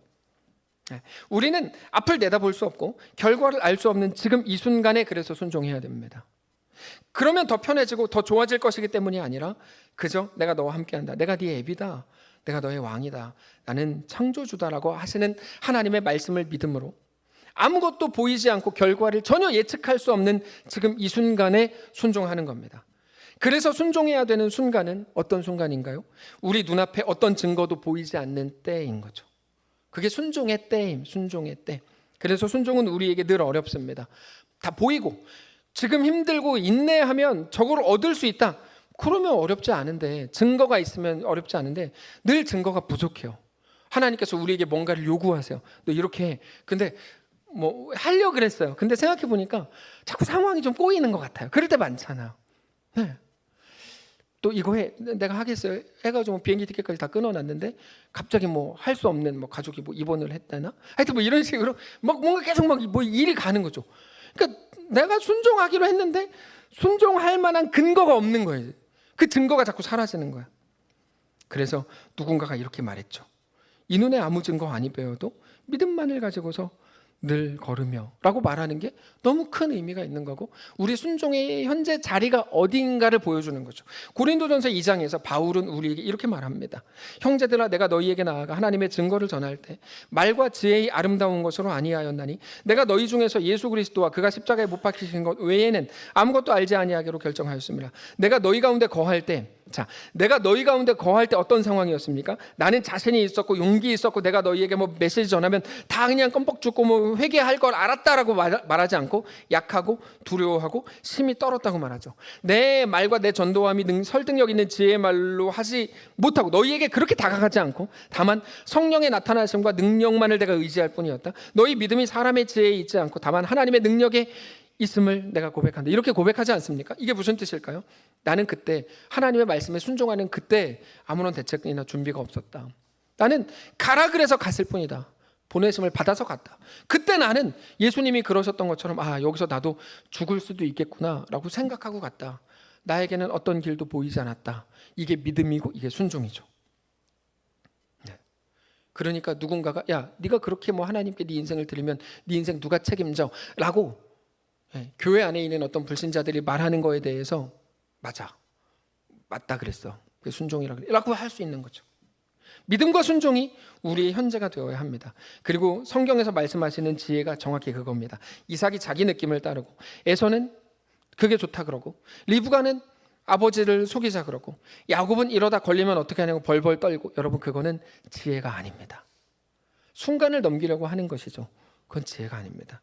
우리는 앞을 내다볼 수 없고 결과를 알 수 없는 지금 이 순간에 그래서 순종해야 됩니다. 그러면 더 편해지고 더 좋아질 것이기 때문이 아니라 그저 내가 너와 함께한다. 내가 네 애비다. 내가 너의 왕이다. 나는 창조주다라고 하시는 하나님의 말씀을 믿음으로 아무것도 보이지 않고 결과를 전혀 예측할 수 없는 지금 이 순간에 순종하는 겁니다. 그래서 순종해야 되는 순간은 어떤 순간인가요? 우리 눈앞에 어떤 증거도 보이지 않는 때인 거죠. 그게 순종의 때임, 순종의 때. 그래서 순종은 우리에게 늘 어렵습니다. 다 보이고 지금 힘들고 인내하면 저걸 얻을 수 있다. 그러면 어렵지 않은데, 증거가 있으면 어렵지 않은데 늘 증거가 부족해요. 하나님께서 우리에게 뭔가를 요구하세요. 너 이렇게 해. 근데 뭐 하려고 그랬어요. 근데 생각해 보니까 자꾸 상황이 좀 꼬이는 것 같아요. 그럴 때 많잖아요. 네. 또 이거 해. 내가 하겠어요. 해가지고 비행기 티켓까지 다 끊어놨는데 갑자기 뭐 할 수 없는 뭐 가족이 뭐 입원을 했다나 하여튼 뭐 이런 식으로 막 뭔가 계속 막 뭐 일이 가는 거죠. 그러니까 내가 순종하기로 했는데 순종할 만한 근거가 없는 거예요. 그 증거가 자꾸 사라지는 거야. 그래서 누군가가 이렇게 말했죠. 이 눈에 아무 증거 아니 배워도 믿음만을 가지고서 늘 걸으며 라고 말하는 게 너무 큰 의미가 있는 거고 우리 순종의 현재 자리가 어딘가를 보여주는 거죠. 고린도전서 2장에서 바울은 우리에게 이렇게 말합니다. 형제들아, 내가 너희에게 나아가 하나님의 증거를 전할 때 말과 지혜의 아름다운 것으로 아니하였나니 내가 너희 중에서 예수 그리스도와 그가 십자가에 못 박히신 것 외에는 아무것도 알지 아니하기로 결정하였습니다. 내가 너희 가운데 거할 때 내가 너희 가운데 거할 때 어떤 상황이었습니까? 나는 자신이 있었고 용기 있었고 내가 너희에게 뭐 메시지 전하면 다 그냥 껌뻑 죽고 뭐 회개할 걸 알았다라고 말하지 않고 약하고 두려워하고 심히 떨었다고 말하죠. 내 말과 내 전도함이 설득력 있는 지혜의 말로 하지 못하고 너희에게 그렇게 다가가지 않고 다만 성령의 나타나심과 능력만을 내가 의지할 뿐이었다. 너희 믿음이 사람의 지혜에 있지 않고 다만 하나님의 능력에 있음을 내가 고백한다. 이렇게 고백하지 않습니까? 이게 무슨 뜻일까요? 나는 그때 하나님의 말씀에 순종하는 그때 아무런 대책이나 준비가 없었다. 나는 가라 그래서 갔을 뿐이다. 보내심을 받아서 갔다. 그때 나는 예수님이 그러셨던 것처럼 여기서 나도 죽을 수도 있겠구나 라고 생각하고 갔다. 나에게는 어떤 길도 보이지 않았다. 이게 믿음이고 이게 순종이죠. 그러니까 누군가가 네가 그렇게 뭐 하나님께 네 인생을 드리면 네 인생 누가 책임져? 라고 교회 안에 있는 어떤 불신자들이 말하는 거에 대해서 맞다 그랬어. 그게 순종이라고 할 수 있는 거죠. 믿음과 순종이 우리의 현재가 되어야 합니다. 그리고 성경에서 말씀하시는 지혜가 정확히 그겁니다. 이삭이 자기 느낌을 따르고 에서는 그게 좋다 그러고 리브가는 아버지를 속이자 그러고 야곱은 이러다 걸리면 어떻게 하냐고 벌벌 떨고 여러분 그거는 지혜가 아닙니다. 순간을 넘기려고 하는 것이죠. 그건 지혜가 아닙니다.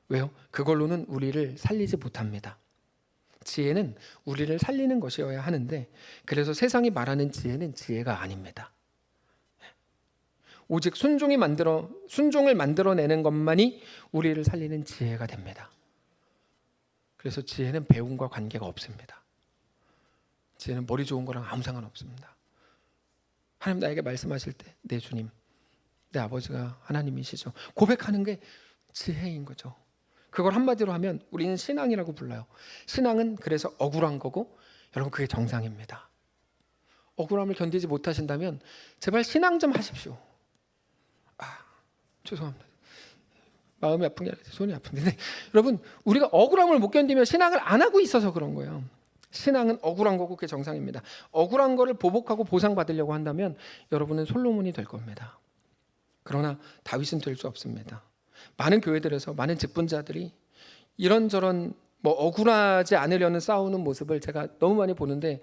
왜요? 그걸로는 우리를 살리지 못합니다. 지혜는 우리를 살리는 것이어야 하는데, 그래서 세상이 말하는 지혜는 지혜가 아닙니다. 오직 순종을 만들어내는 것만이 우리를 살리는 지혜가 됩니다. 그래서 지혜는 배움과 관계가 없습니다. 지혜는 머리 좋은 거랑 아무 상관없습니다. 하나님 나에게 말씀하실 때, 내 주님, 내 아버지가 하나님이시죠, 고백하는 게 지혜인 거죠. 그걸 한마디로 하면 우리는 신앙이라고 불러요. 신앙은 그래서 억울한 거고, 여러분 그게 정상입니다. 억울함을 견디지 못하신다면 제발 신앙 좀 하십시오. 죄송합니다. 마음이 아픈 게 아니라 손이 아픈데, 여러분 우리가 억울함을 못 견디면 신앙을 안 하고 있어서 그런 거예요. 신앙은 억울한 거고 그게 정상입니다. 억울한 거를 보복하고 보상받으려고 한다면 여러분은 솔로몬이 될 겁니다. 그러나 다윗은 될 수 없습니다. 많은 교회들에서 많은 직분자들이 이런저런 억울하지 않으려는 싸우는 모습을 제가 너무 많이 보는데,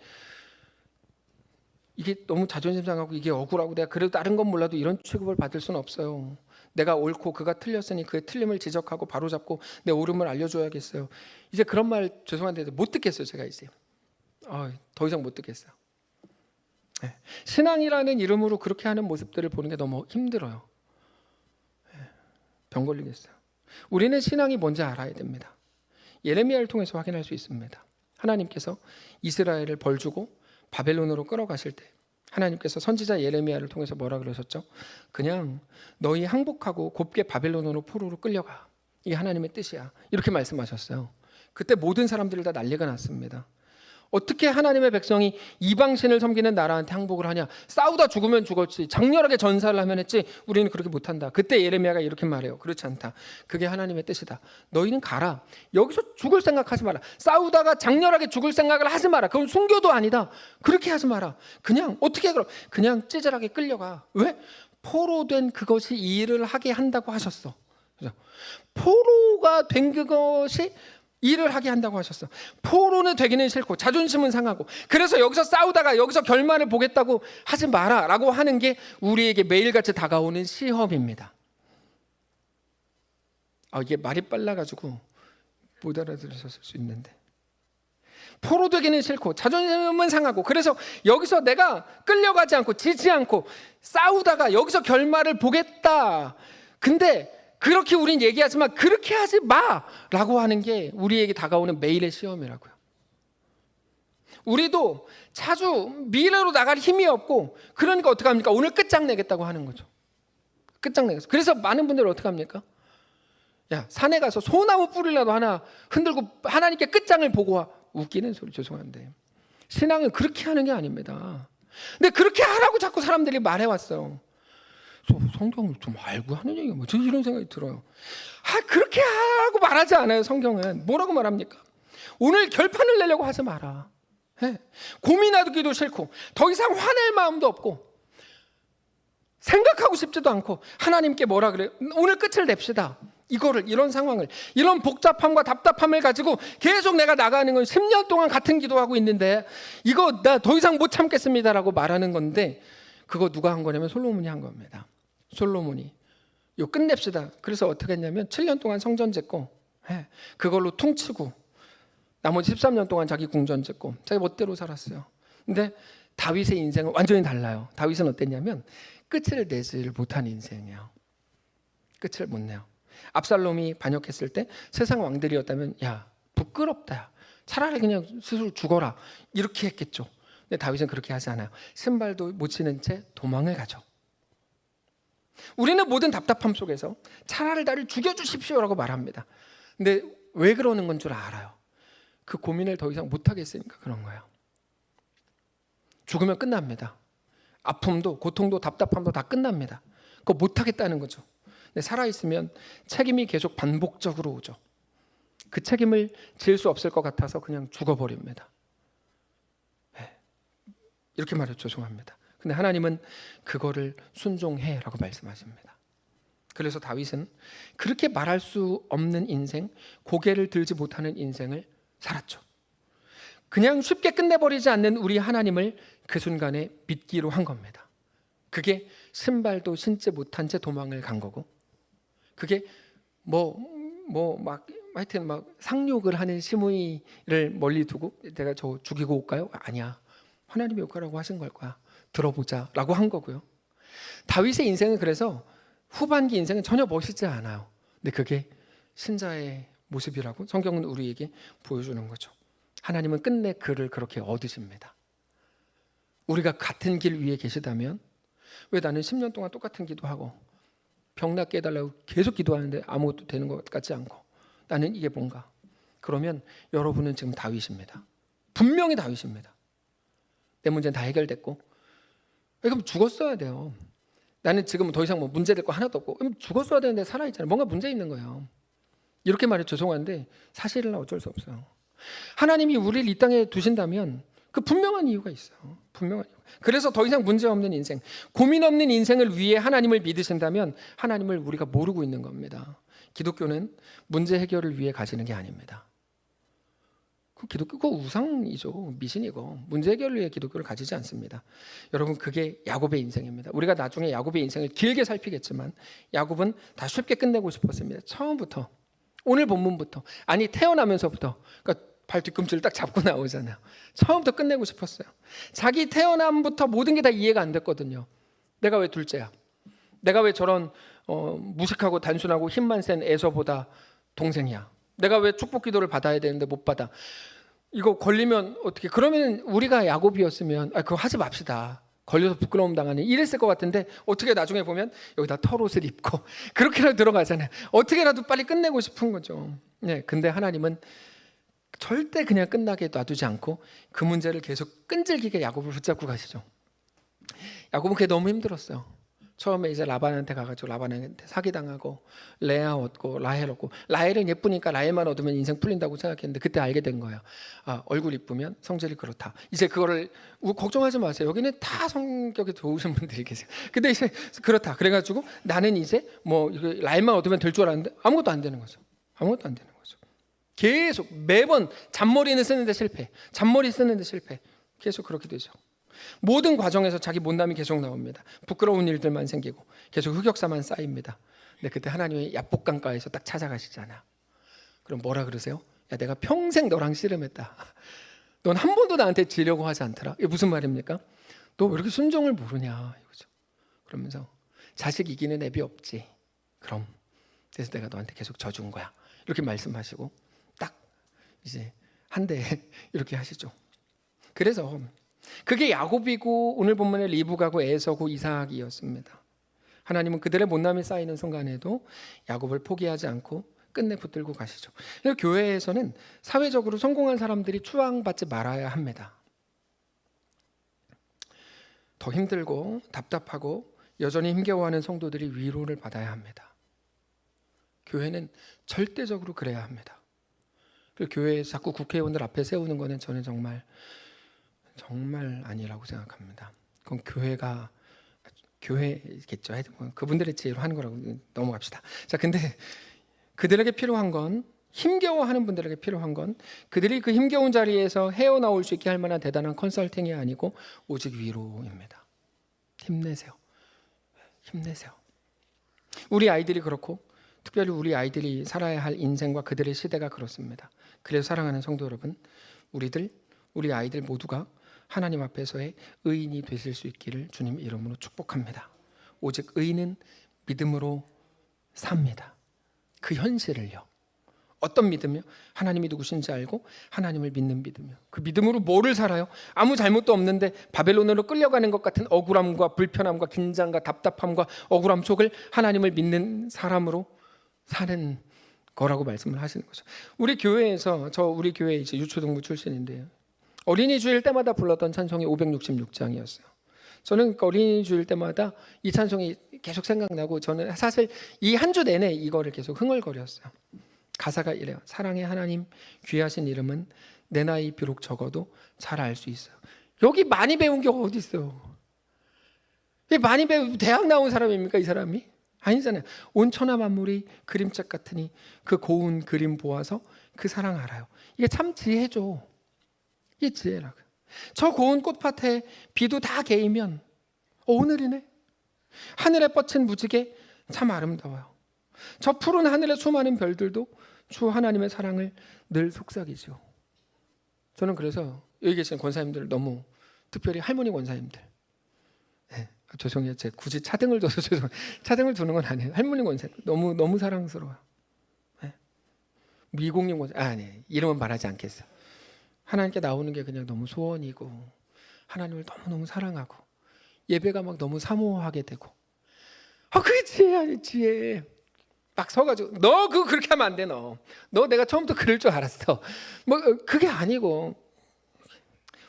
이게 너무 자존심 상하고 이게 억울하고 내가 그래도 다른 건 몰라도 이런 취급을 받을 수는 없어요. 내가 옳고 그가 틀렸으니 그의 틀림을 지적하고 바로잡고 내 옳음을 알려줘야겠어요. 이제 그런 말 죄송한데 못 듣겠어요. 제가 이제 더 이상 못 듣겠어요. 신앙이라는 이름으로 그렇게 하는 모습들을 보는 게 너무 힘들어요. 병 걸리겠어요. 우리는 신앙이 뭔지 알아야 됩니다. 예레미야를 통해서 확인할 수 있습니다. 하나님께서 이스라엘을 벌주고 바벨론으로 끌어가실 때 하나님께서 선지자 예레미야를 통해서 뭐라 그러셨죠? 그냥 너희 항복하고 곱게 바벨론으로 포로로 끌려가. 이게 하나님의 뜻이야. 이렇게 말씀하셨어요. 그때 모든 사람들을 다 난리가 났습니다. 어떻게 하나님의 백성이 이방신을 섬기는 나라한테 항복을 하냐? 싸우다 죽으면 죽었지, 장렬하게 전사를 하면 했지, 우리는 그렇게 못한다. 그때 예레미야가 이렇게 말해요. 그렇지 않다. 그게 하나님의 뜻이다. 너희는 가라. 여기서 죽을 생각하지 마라. 싸우다가 장렬하게 죽을 생각을 하지 마라. 그건 순교도 아니다. 그렇게 하지 마라. 그냥 어떻게 그럼? 그냥 찌질하게 끌려가. 왜? 포로된 그것이 이 일을 하게 한다고 하셨어. 포로가 된 그것이 일을 하게 한다고 하셨어. 포로는 되기는 싫고 자존심은 상하고, 그래서 여기서 싸우다가 여기서 결말을 보겠다고 하지 마라 라고 하는 게 우리에게 매일같이 다가오는 시험입니다. 이게 말이 빨라가지고 못 알아들으셨을 수 있는데, 포로 되기는 싫고 자존심은 상하고, 그래서 여기서 내가 끌려가지 않고 지지 않고 싸우다가 여기서 결말을 보겠다. 근데 그렇게 우린 얘기하지만 그렇게 하지 마라고 하는 게 우리에게 다가오는 매일의 시험이라고요. 우리도 자주 미래로 나갈 힘이 없고, 그러니까 어떻게 합니까? 오늘 끝장내겠다고 하는 거죠. 끝장내겠어. 그래서 많은 분들은 어떻게 합니까? 산에 가서 소나무 뿌리라도 하나 흔들고 하나님께 끝장을 보고 와. 웃기는 소리, 죄송한데 신앙은 그렇게 하는 게 아닙니다. 근데 그렇게 하라고 자꾸 사람들이 말해왔어요. 성경을 좀 알고 하는 얘기가 뭐지? 이런 생각이 들어요. 그렇게 하라고 말하지 않아요. 성경은 뭐라고 말합니까? 오늘 결판을 내려고 하지 마라. 고민하기도 싫고 더 이상 화낼 마음도 없고 생각하고 싶지도 않고 하나님께 뭐라 그래요? 오늘 끝을 냅시다. 이런 상황을, 이런 복잡함과 답답함을 가지고 계속 내가 나가는 건 10년 동안 같은 기도하고 있는데 이거 나 더 이상 못 참겠습니다라고 말하는 건데, 그거 누가 한 거냐면 솔로몬이 한 겁니다. 솔로몬이 이거 끝냅시다. 그래서 어떻게 했냐면 7년 동안 성전 짓고 그걸로 퉁치고 나머지 13년 동안 자기 궁전 짓고 자기 멋대로 살았어요. 근데 다윗의 인생은 완전히 달라요. 다윗은 어땠냐면 끝을 내지를 못한 인생이에요. 끝을 못 내요. 압살롬이 반역했을 때 세상 왕들이었다면 부끄럽다, 차라리 그냥 스스로 죽어라 이렇게 했겠죠. 근데 다윗은 그렇게 하지 않아요. 신발도 못 신은 채 도망을 가죠. 우리는 모든 답답함 속에서 차라리 나를 죽여주십시오라고 말합니다. 근데 왜 그러는 건 줄 알아요. 그 고민을 더 이상 못하겠으니까 그런 거예요. 죽으면 끝납니다. 아픔도 고통도 답답함도 다 끝납니다. 그거 못하겠다는 거죠. 근데 살아있으면 책임이 계속 반복적으로 오죠. 그 책임을 질 수 없을 것 같아서 그냥 죽어버립니다. 이렇게 말해도 죄송합니다. 근데 하나님은 그거를 순종해라고 말씀하십니다. 그래서 다윗은 그렇게 말할 수 없는 인생, 고개를 들지 못하는 인생을 살았죠. 그냥 쉽게 끝내버리지 않는 우리 하나님을 그 순간에 믿기로 한 겁니다. 그게 신발도 신지 못한 채 도망을 간 거고, 그게 막 하여튼 막 상륙을 하는 시므이를 멀리 두고 내가 저 죽이고 올까요? 아니야. 하나님이 올까라고 하신 걸 거야. 들어보자라고 한 거고요. 다윗의 인생은 그래서 후반기 인생은 전혀 멋있지 않아요. 근데 그게 신자의 모습이라고 성경은 우리에게 보여주는 거죠. 하나님은 끝내 그를 그렇게 얻으십니다. 우리가 같은 길 위에 계시다면 왜 나는 10년 동안 똑같은 기도하고 병 낫게 해달라고 계속 기도하는데 아무것도 되는 것 같지 않고 나는 이게 뭔가? 그러면 여러분은 지금 다윗입니다. 분명히 다윗입니다. 내 문제는 다 해결됐고 그럼 죽었어야 돼요. 나는 지금 더 이상 뭐 문제될 거 하나도 없고 그럼 죽었어야 되는데 살아있잖아요. 뭔가 문제 있는 거예요. 이렇게 말해 죄송한데 사실은 어쩔 수 없어요. 하나님이 우리를 이 땅에 두신다면 그 분명한 이유가 있어요. 분명한 이유. 그래서 더 이상 문제 없는 인생, 고민 없는 인생을 위해 하나님을 믿으신다면 하나님을 우리가 모르고 있는 겁니다. 기독교는 문제 해결을 위해 가지는 게 아닙니다. 그 기독교가 우상이죠. 미신이고 문제 해결을 위해 기독교를 가지지 않습니다. 여러분 그게 야곱의 인생입니다. 우리가 나중에 야곱의 인생을 길게 살피겠지만 야곱은 다 쉽게 끝내고 싶었습니다. 처음부터 오늘 본문부터 아니 태어나면서부터 그러니까 발 뒤꿈치를 딱 잡고 나오잖아요. 처음부터 끝내고 싶었어요. 자기 태어남부터 모든 게 다 이해가 안 됐거든요. 내가 왜 둘째야? 내가 왜 저런 무식하고 단순하고 힘만 센 에서보다 동생이야? 내가 왜 축복 기도를 받아야 되는데 못 받아? 이거 걸리면 어떻게? 그러면 우리가 야곱이었으면 그거 하지 맙시다. 걸려서 부끄러움 당하는 이랬을 것 같은데 어떻게 나중에 보면 여기다 털옷을 입고 그렇게라도 들어가잖아요. 어떻게라도 빨리 끝내고 싶은 거죠. 네, 근데 하나님은 절대 그냥 끝나게 놔두지 않고 그 문제를 계속 끈질기게 야곱을 붙잡고 가시죠. 야곱은 그게 너무 힘들었어요. 처음에 이제 라반한테 가가지고 라반한테 사기당하고 레아 얻고 라헬 얻고 라헬은 예쁘니까 라헬만 얻으면 인생 풀린다고 생각했는데 그때 알게 된 거예요. 얼굴 이쁘면 성질이 그렇다. 이제 그거를 걱정하지 마세요. 여기는 다 성격이 좋으신 분들이 계세요. 근데 이제 그렇다. 그래가지고 나는 이제 뭐 라헬만 얻으면 될 줄 알았는데 아무것도 안 되는 거죠. 아무것도 안 되는 거죠. 계속 매번 잔머리는 쓰는데 실패. 잔머리 쓰는데 실패. 계속 그렇게 되죠. 모든 과정에서 자기 못남이 계속 나옵니다. 부끄러운 일들만 생기고 계속 흑역사만 쌓입니다. 근데 그때 하나님이 야복강가에서 딱 찾아가시잖아. 그럼 뭐라 그러세요? 야, 내가 평생 너랑 씨름했다. 넌 한 번도 나한테 지려고 하지 않더라. 이게 무슨 말입니까? 너 왜 이렇게 순종을 모르냐 이거죠. 그러면서 자식 이기는 애비 없지. 그럼 그래서 내가 너한테 계속 져준 거야. 이렇게 말씀하시고 딱 이제 한 대 이렇게 하시죠. 그래서 그게 야곱이고 오늘 본문의 리브가고 에서고 이삭이었습니다. 하나님은 그들의 못남이 쌓이는 순간에도 야곱을 포기하지 않고 끝내 붙들고 가시죠. 그래서 교회에서는 사회적으로 성공한 사람들이 추앙받지 말아야 합니다. 더 힘들고 답답하고 여전히 힘겨워하는 성도들이 위로를 받아야 합니다. 교회는 절대적으로 그래야 합니다. 그리고 교회에서 자꾸 국회의원들 앞에 세우는 거는 저는 정말 아니라고 생각합니다. 그건 교회겠죠. 하여튼 그분들의 지혜로 하는 거라고 넘어갑시다. 자, 근데 그들에게 필요한 건 힘겨워하는 분들에게 필요한 건 그들이 그 힘겨운 자리에서 헤어나올 수 있게 할 만한 대단한 컨설팅이 아니고 오직 위로입니다. 힘내세요. 힘내세요. 우리 아이들이 그렇고 특별히 우리 아이들이 살아야 할 인생과 그들의 시대가 그렇습니다. 그래서 사랑하는 성도 여러분, 우리 아이들 모두가 하나님 앞에서의 의인이 되실 수 있기를 주님 이름으로 축복합니다. 오직 의인은 믿음으로 삽니다. 그 현실을요. 어떤 믿음이요? 하나님이 누구신지 알고 하나님을 믿는 믿음이요. 그 믿음으로 뭐를 살아요? 아무 잘못도 없는데 바벨론으로 끌려가는 것 같은 억울함과 불편함과 긴장과 답답함과 억울함 속을 하나님을 믿는 사람으로 사는 거라고 말씀을 하시는 거죠. 우리 교회에서 우리 교회 이제 유초등부 출신인데요. 어린이 주일 때마다 불렀던 찬송이 566장이었어요. 저는 어린이 주일 때마다 이 찬송이 계속 생각나고 저는 사실 이 한 주 내내 이거를 계속 흥얼거렸어요. 가사가 이래요. 사랑의 하나님 귀하신 이름은 내 나이 비록 적어도 잘 알 수 있어요. 여기 많이 배운 게 어디 있어요? 많이 배운 대학 나온 사람입니까 이 사람이? 아니잖아요. 온 천하 만물이 그림책 같으니 그 고운 그림 보아서 그 사랑 알아요. 이게 참 지혜죠. 이 지혜라고. 저 고운 꽃밭에 비도 다 개이면 오늘이네. 하늘에 뻗친 무지개 참 아름다워요. 저 푸른 하늘의 수많은 별들도 주 하나님의 사랑을 늘 속삭이죠. 저는 그래서 여기 계신 권사님들, 너무 특별히 할머니 권사님들, 네, 죄송해요. 제가 굳이 차등을 둬서 죄송해요. 차등을 두는 건 아니에요. 할머니 권사님 너무 사랑스러워요. 네. 미공님 권사님, 네, 이름은 말하지 않겠어요. 하나님께 나오는 게 그냥 너무 소원이고 하나님을 너무너무 사랑하고 예배가 막 너무 사모하게 되고, 그게 지혜야. 지혜. 막 서가지고 너 그거 그렇게 하면 안 돼. 너 내가 처음부터 그럴 줄 알았어. 뭐 그게 아니고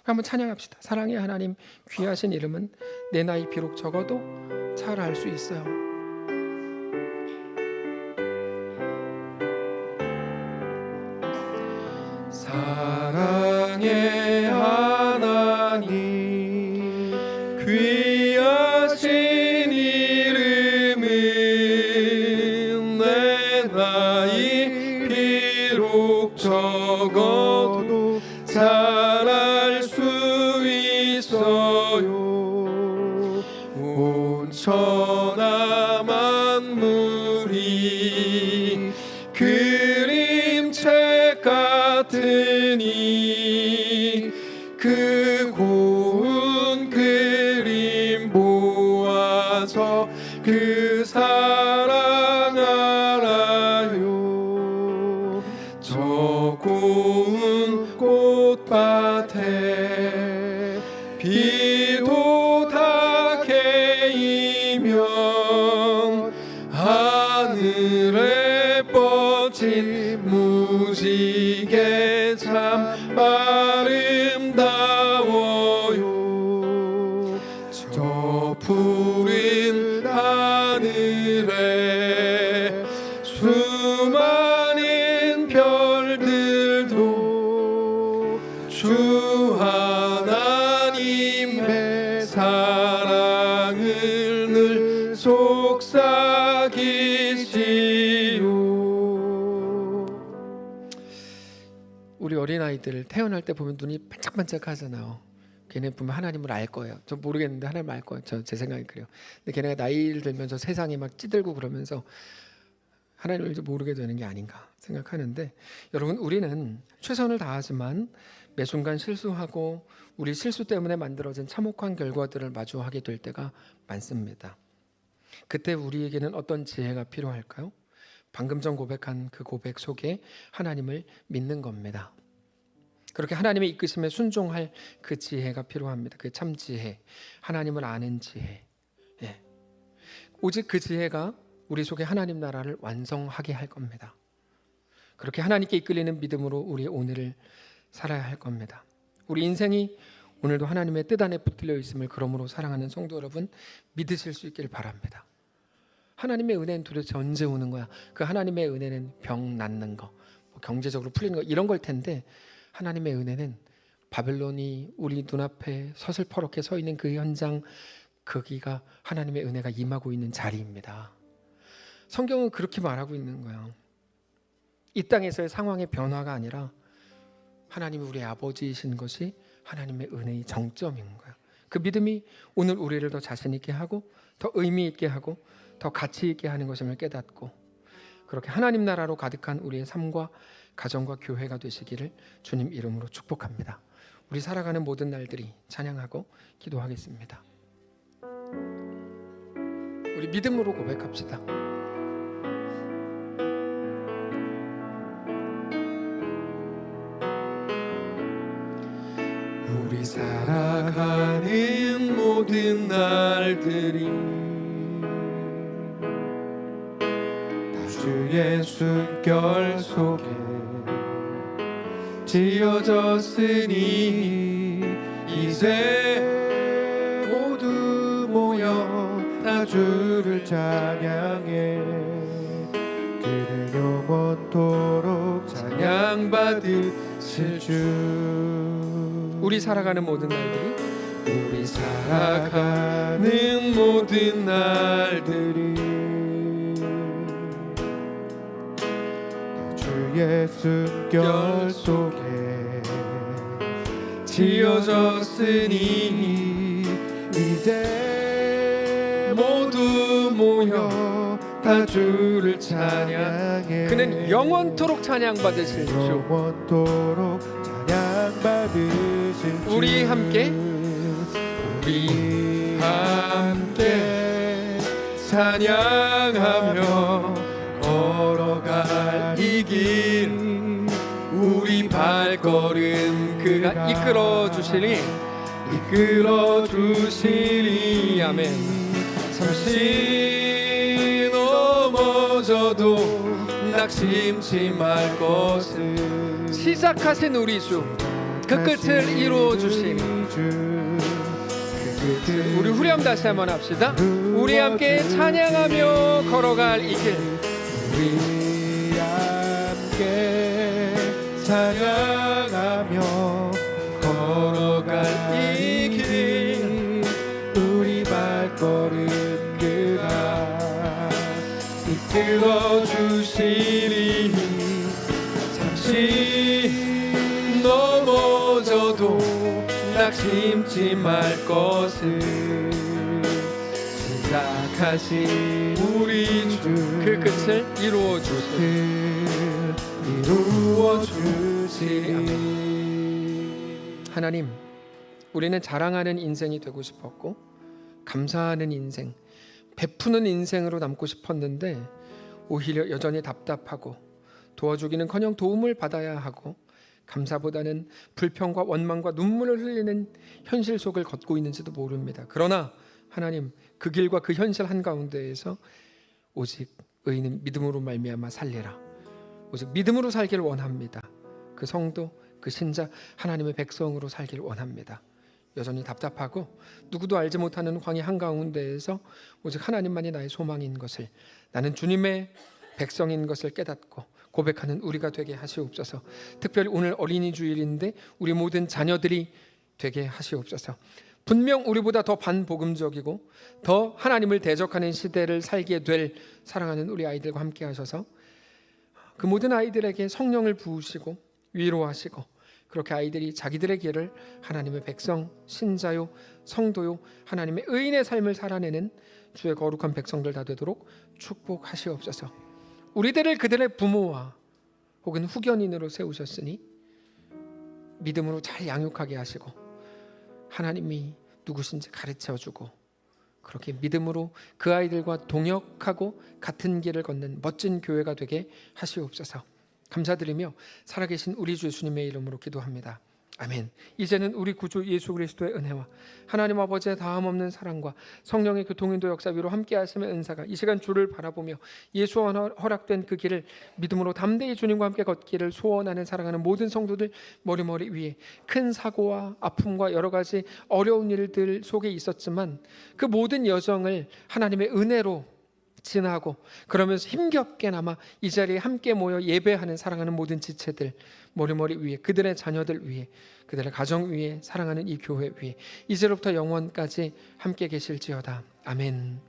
한번 찬양합시다. 사랑의 하나님 귀하신 이름은 내 나이 비록 적어도 잘 알 수 있어요. 사랑의 하나님 귀하신 이름은 내 나이 비록 적어도 잘 알 수 있어요. 온 천하 만물이 그림책 같으니 그 고운 그림 보아서 그 사랑 알아요. 저 고운 꽃밭에 비도 다 개이면 하늘에 뻗친 무지개 참 아름다워요. 저 푸른 하늘에 수많은 별들도 주 하나님의 사랑을 늘 속삭이시오. 우리 어린아이들 태어날 때 보면 눈이 반짝반짝 하잖아요. 걔네 보면 하나님을 알 거예요. 저 모르겠는데 하나님 알 거예요. 제 생각이 그래요. 근데 걔네가 나이를 들면서 세상에 막 찌들고 그러면서 하나님을 이제 모르게 되는 게 아닌가 생각하는데, 여러분, 우리는 최선을 다하지만 매 순간 실수하고 우리 실수 때문에 만들어진 참혹한 결과들을 마주하게 될 때가 많습니다. 그때 우리에게는 어떤 지혜가 필요할까요? 방금 전 고백한 그 고백 속에 하나님을 믿는 겁니다. 그렇게 하나님의 이끄심에 순종할 그 지혜가 필요합니다. 그 참 지혜, 하나님을 아는 지혜. 예. 오직 그 지혜가 우리 속에 하나님 나라를 완성하게 할 겁니다. 그렇게 하나님께 이끌리는 믿음으로 우리 오늘을 살아야 할 겁니다. 우리 인생이 오늘도 하나님의 뜻 안에 붙들려 있음을 그러므로 사랑하는 성도 여러분, 믿으실 수 있기를 바랍니다. 하나님의 은혜는 도대체 언제 오는 거야? 그 하나님의 은혜는 병 낫는 거, 경제적으로 풀리는 거, 이런 걸 텐데, 하나님의 은혜는 바벨론이 우리 눈앞에 서슬퍼렇게 서 있는 그 현장, 거기가 하나님의 은혜가 임하고 있는 자리입니다. 성경은 그렇게 말하고 있는 거예요. 이 땅에서의 상황의 변화가 아니라 하나님이 우리 아버지이신 것이 하나님의 은혜의 정점인 거예요. 그 믿음이 오늘 우리를 더 자신 있게 하고 더 의미 있게 하고 더 가치 있게 하는 것임을 깨닫고, 그렇게 하나님 나라로 가득한 우리의 삶과 가정과 교회가 되시기를 주님 이름으로 축복합니다. 우리 살아가는 모든 날들이 찬양하고 기도하겠습니다. 우리 믿음으로 고백합시다. 우리 살아가는 모든 날들이 주의 숨결 속에 지어졌으니 이제 모두 모여 다 주를 찬양해. 그는 영원토록 찬양받으실 주. 우리 살아가는 모든 날들이, 우리 살아가는 모든 날들이 주의 숨결 속에 지어졌으니 이제 모두 모여 다 주를 찬양. 그는 영원토록 찬양받으실 주. 영원토록 찬양받으실 주. 우리 함께 찬양하며 걸어갈 이 길, 우리 발걸음 그가 이끌어 주시리. 아멘. 잠시 넘어져도 낙심치 말 것을, 시작하신 우리 주 그 끝을 이루어 주시니. 우리 후렴 다시 한번 합시다. 우리 함께 찬양하며 걸어갈 이 길, 우리 함께 찬양하며 걸어갈 이 길, 우리 발걸음 그가 이끌어 주시리. 잠시 넘어져도 낙심치 말 것을, 시작하신 우리 주 그 끝을 이루어 주시리. 하나님, 우리는 자랑하는 인생이 되고 싶었고 감사하는 인생, 베푸는 인생으로 남고 싶었는데 오히려 여전히 답답하고 도와주기는커녕 도움을 받아야 하고 감사보다는 불평과 원망과 눈물을 흘리는 현실 속을 걷고 있는지도 모릅니다. 그러나 하나님, 그 길과 그 현실 한가운데에서 오직 의인은 믿음으로 말미암아 살리라, 오직 믿음으로 살기를 원합니다. 그 성도, 그 신자, 하나님의 백성으로 살기를 원합니다. 여전히 답답하고 누구도 알지 못하는 광야 한가운데에서 오직 하나님만이 나의 소망인 것을, 나는 주님의 백성인 것을 깨닫고 고백하는 우리가 되게 하시옵소서. 특별히 오늘 어린이 주일인데 우리 모든 자녀들이 되게 하시옵소서. 분명 우리보다 더 반복음적이고 더 하나님을 대적하는 시대를 살게 될 사랑하는 우리 아이들과 함께 하셔서 그 모든 아이들에게 성령을 부으시고 위로하시고, 그렇게 아이들이 자기들의 길을 하나님의 백성, 신자요, 성도요, 하나님의 의인의 삶을 살아내는 주의 거룩한 백성들 다 되도록 축복하시옵소서. 우리들을 그들의 부모와 혹은 후견인으로 세우셨으니 믿음으로 잘 양육하게 하시고 하나님이 누구신지 가르쳐주고, 그렇게 믿음으로 그 아이들과 동역하고 같은 길을 걷는 멋진 교회가 되게 하시옵소서. 감사드리며 살아계신 우리 주 예수님의 이름으로 기도합니다. 아멘. 이제는 우리 구주 예수 그리스도의 은혜와 하나님 아버지의 다함없는 사랑과 성령의 교통인도 역사 위로 함께 하심의 은사가 이 시간 주를 바라보며 예수와 허락된 그 길을 믿음으로 담대히 주님과 함께 걷기를 소원하는 사랑하는 모든 성도들 머리머리 위에, 큰 사고와 아픔과 여러 가지 어려운 일들 속에 있었지만 그 모든 여정을 하나님의 은혜로 지나고 그러면서 힘겹게나마 이 자리에 함께 모여 예배하는 사랑하는 모든 지체들 머리머리 위에, 그들의 자녀들 위에, 그들의 가정 위에, 사랑하는 이 교회 위에 이제로부터 영원까지 함께 계실지어다. 아멘.